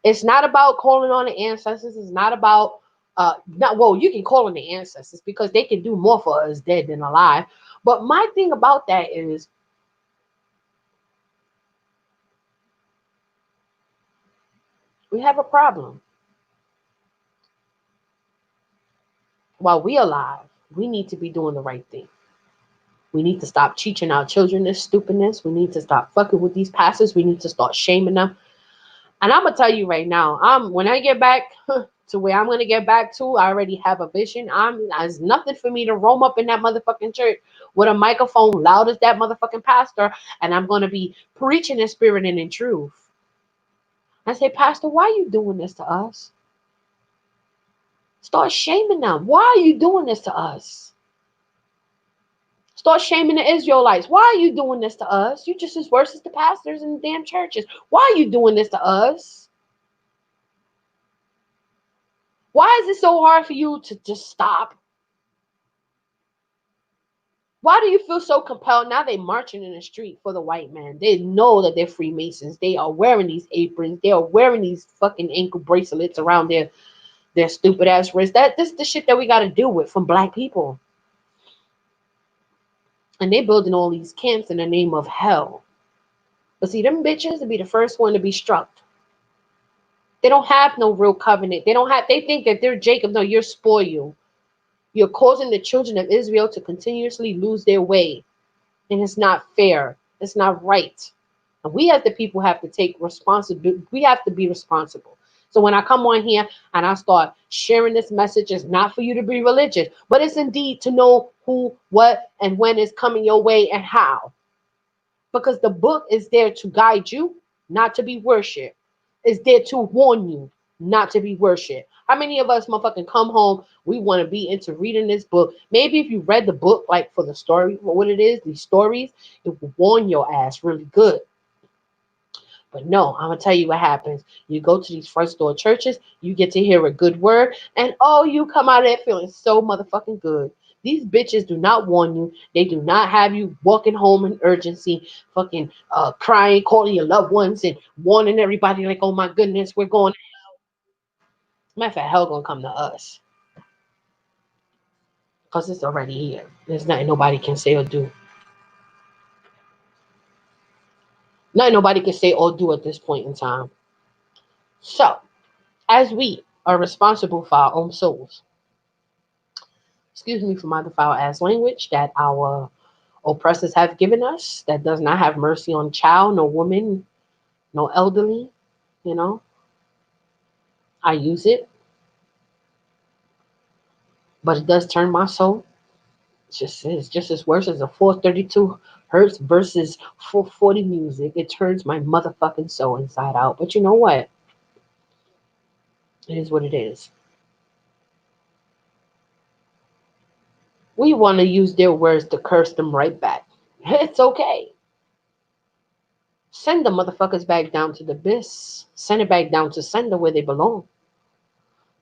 It's not about calling on the ancestors. It's not about you can call on the ancestors because they can do more for us dead than alive. But my thing about that is We have a problem. While we alive, we need to be doing the right thing. We need to stop teaching our children this stupidness. We need to stop fucking with these pastors. We need to start shaming them. And I'm gonna tell you right now, when I get back to where I'm gonna get back to, I already have a vision. There's nothing for me to roam up in that motherfucking church with a microphone loud as that motherfucking pastor, and I'm gonna be preaching in spirit and in truth. I say, Pastor, why are you doing this to us? Start shaming them. Why are you doing this to us? Start shaming the Israelites. Why are you doing this to us? You just as worse as the pastors in the damn churches. Why are you doing this to us? Why is it so hard for you to just stop? Why do you feel so compelled? Now they marching in the street for the white man. They know that they're Freemasons. They are wearing these aprons. They are wearing these fucking ankle bracelets around their stupid ass wrists. This is the shit that we got to deal with from black people. And they building all these camps in the name of hell. But see, them bitches will be the first one to be struck. They don't have no real covenant. They think that they're Jacob. No, you're spoiled. You're causing the children of Israel to continuously lose their way. And it's not fair. It's not right. And we as the people have to take responsibility. We have to be responsible. So when I come on here and I start sharing this message, it's not for you to be religious, but it's indeed to know who, what, and when is coming your way and how. Because the book is there to guide you, not to be worshipped. It's there to warn you, not to be worshipped. How many of us motherfucking come home, we want to be into reading this book? Maybe if you read the book, like for the story, what it is, these stories, it will warn your ass really good. But no, I'm going to tell you what happens. You go to these front door churches, you get to hear a good word, and oh, you come out of there feeling so motherfucking good. These bitches do not warn you. They do not have you walking home in urgency, fucking crying, calling your loved ones, and warning everybody like, oh my goodness, we're going to hell. Matter of fact, hell going to come to us. Because it's already here. There's nothing nobody can say or do. Nothing nobody can say or do at this point in time. So, as we are responsible for our own souls, excuse me for my foul ass language that our oppressors have given us, that does not have mercy on child, no woman, no elderly, you know, I use it, but it does turn my soul. It's just as worse as a 432 hertz versus 440 music. It turns my motherfucking soul inside out. But you know what? It is what it is. We want to use their words to curse them right back. It's okay. Send the motherfuckers back down to the abyss. Send it back down to sender where they belong.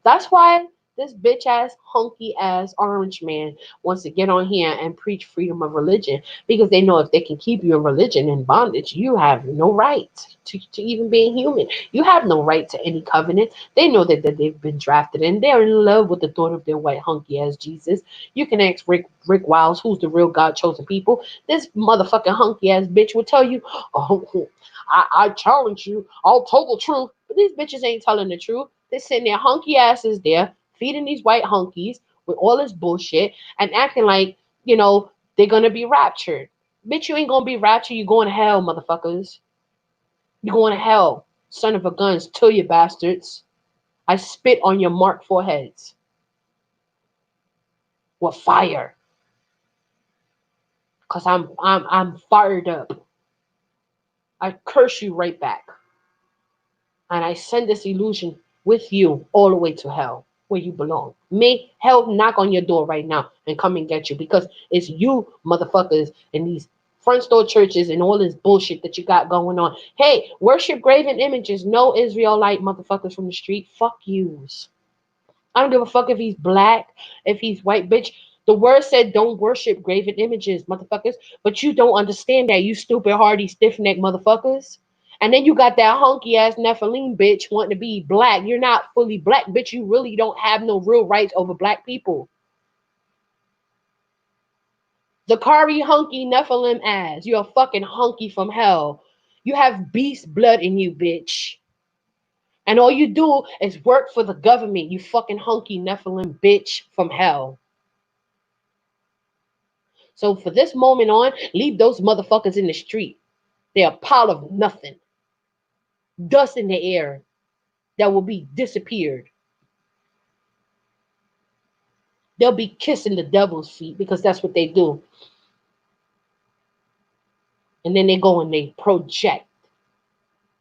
That's why this bitch ass, hunky ass orange man wants to get on here and preach freedom of religion, because they know if they can keep you in religion and bondage, you have no right to even being human. You have no right to any covenant. They know that they've been drafted in. They're in love with the thought of their white hunky ass Jesus. You can ask Rick Wiles, who's the real God chosen people. This motherfucking hunky ass bitch will tell you, oh, I challenge you. I'll tell the truth. But these bitches ain't telling the truth. They're sitting there hunky asses there, feeding these white hunkies with all this bullshit and acting like, they're going to be raptured. Bitch, you ain't going to be raptured. You're going to hell, motherfuckers. You're going to hell, son of a guns, to you bastards. I spit on your marked foreheads with fire. Because I'm fired up. I curse you right back. And I send this illusion with you all the way to hell, where you belong. May hell knock on your door right now and come and get you, because it's you motherfuckers in these front store churches and all this bullshit that you got going on. Hey, worship graven images. No Israelite motherfuckers from the street. Fuck yous. I don't give a fuck if he's black, if he's white, bitch. The word said don't worship graven images, motherfuckers. But you don't understand that, you stupid, hardy, stiff-necked motherfuckers. And then you got that hunky ass Nephilim bitch wanting to be black. You're not fully black, bitch. You really don't have no real rights over black people. Zakari hunky Nephilim ass. You're a fucking hunky from hell. You have beast blood in you, bitch. And all you do is work for the government, you fucking hunky Nephilim bitch from hell. So for this moment on, leave those motherfuckers in the street. They're a pile of nothing. Dust in the air that will be disappeared. They'll be kissing the devil's feet because that's what they do. And then they go and they project.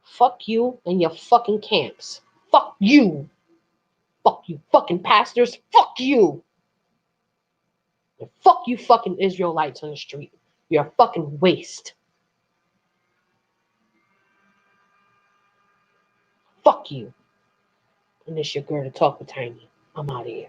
Fuck you and your fucking camps. Fuck you. Fuck you fucking pastors. Fuck you. And fuck you fucking Israelites on the street. You're a fucking waste. Fuck you. And it's your girl to talk with Tiny. I'm out of here.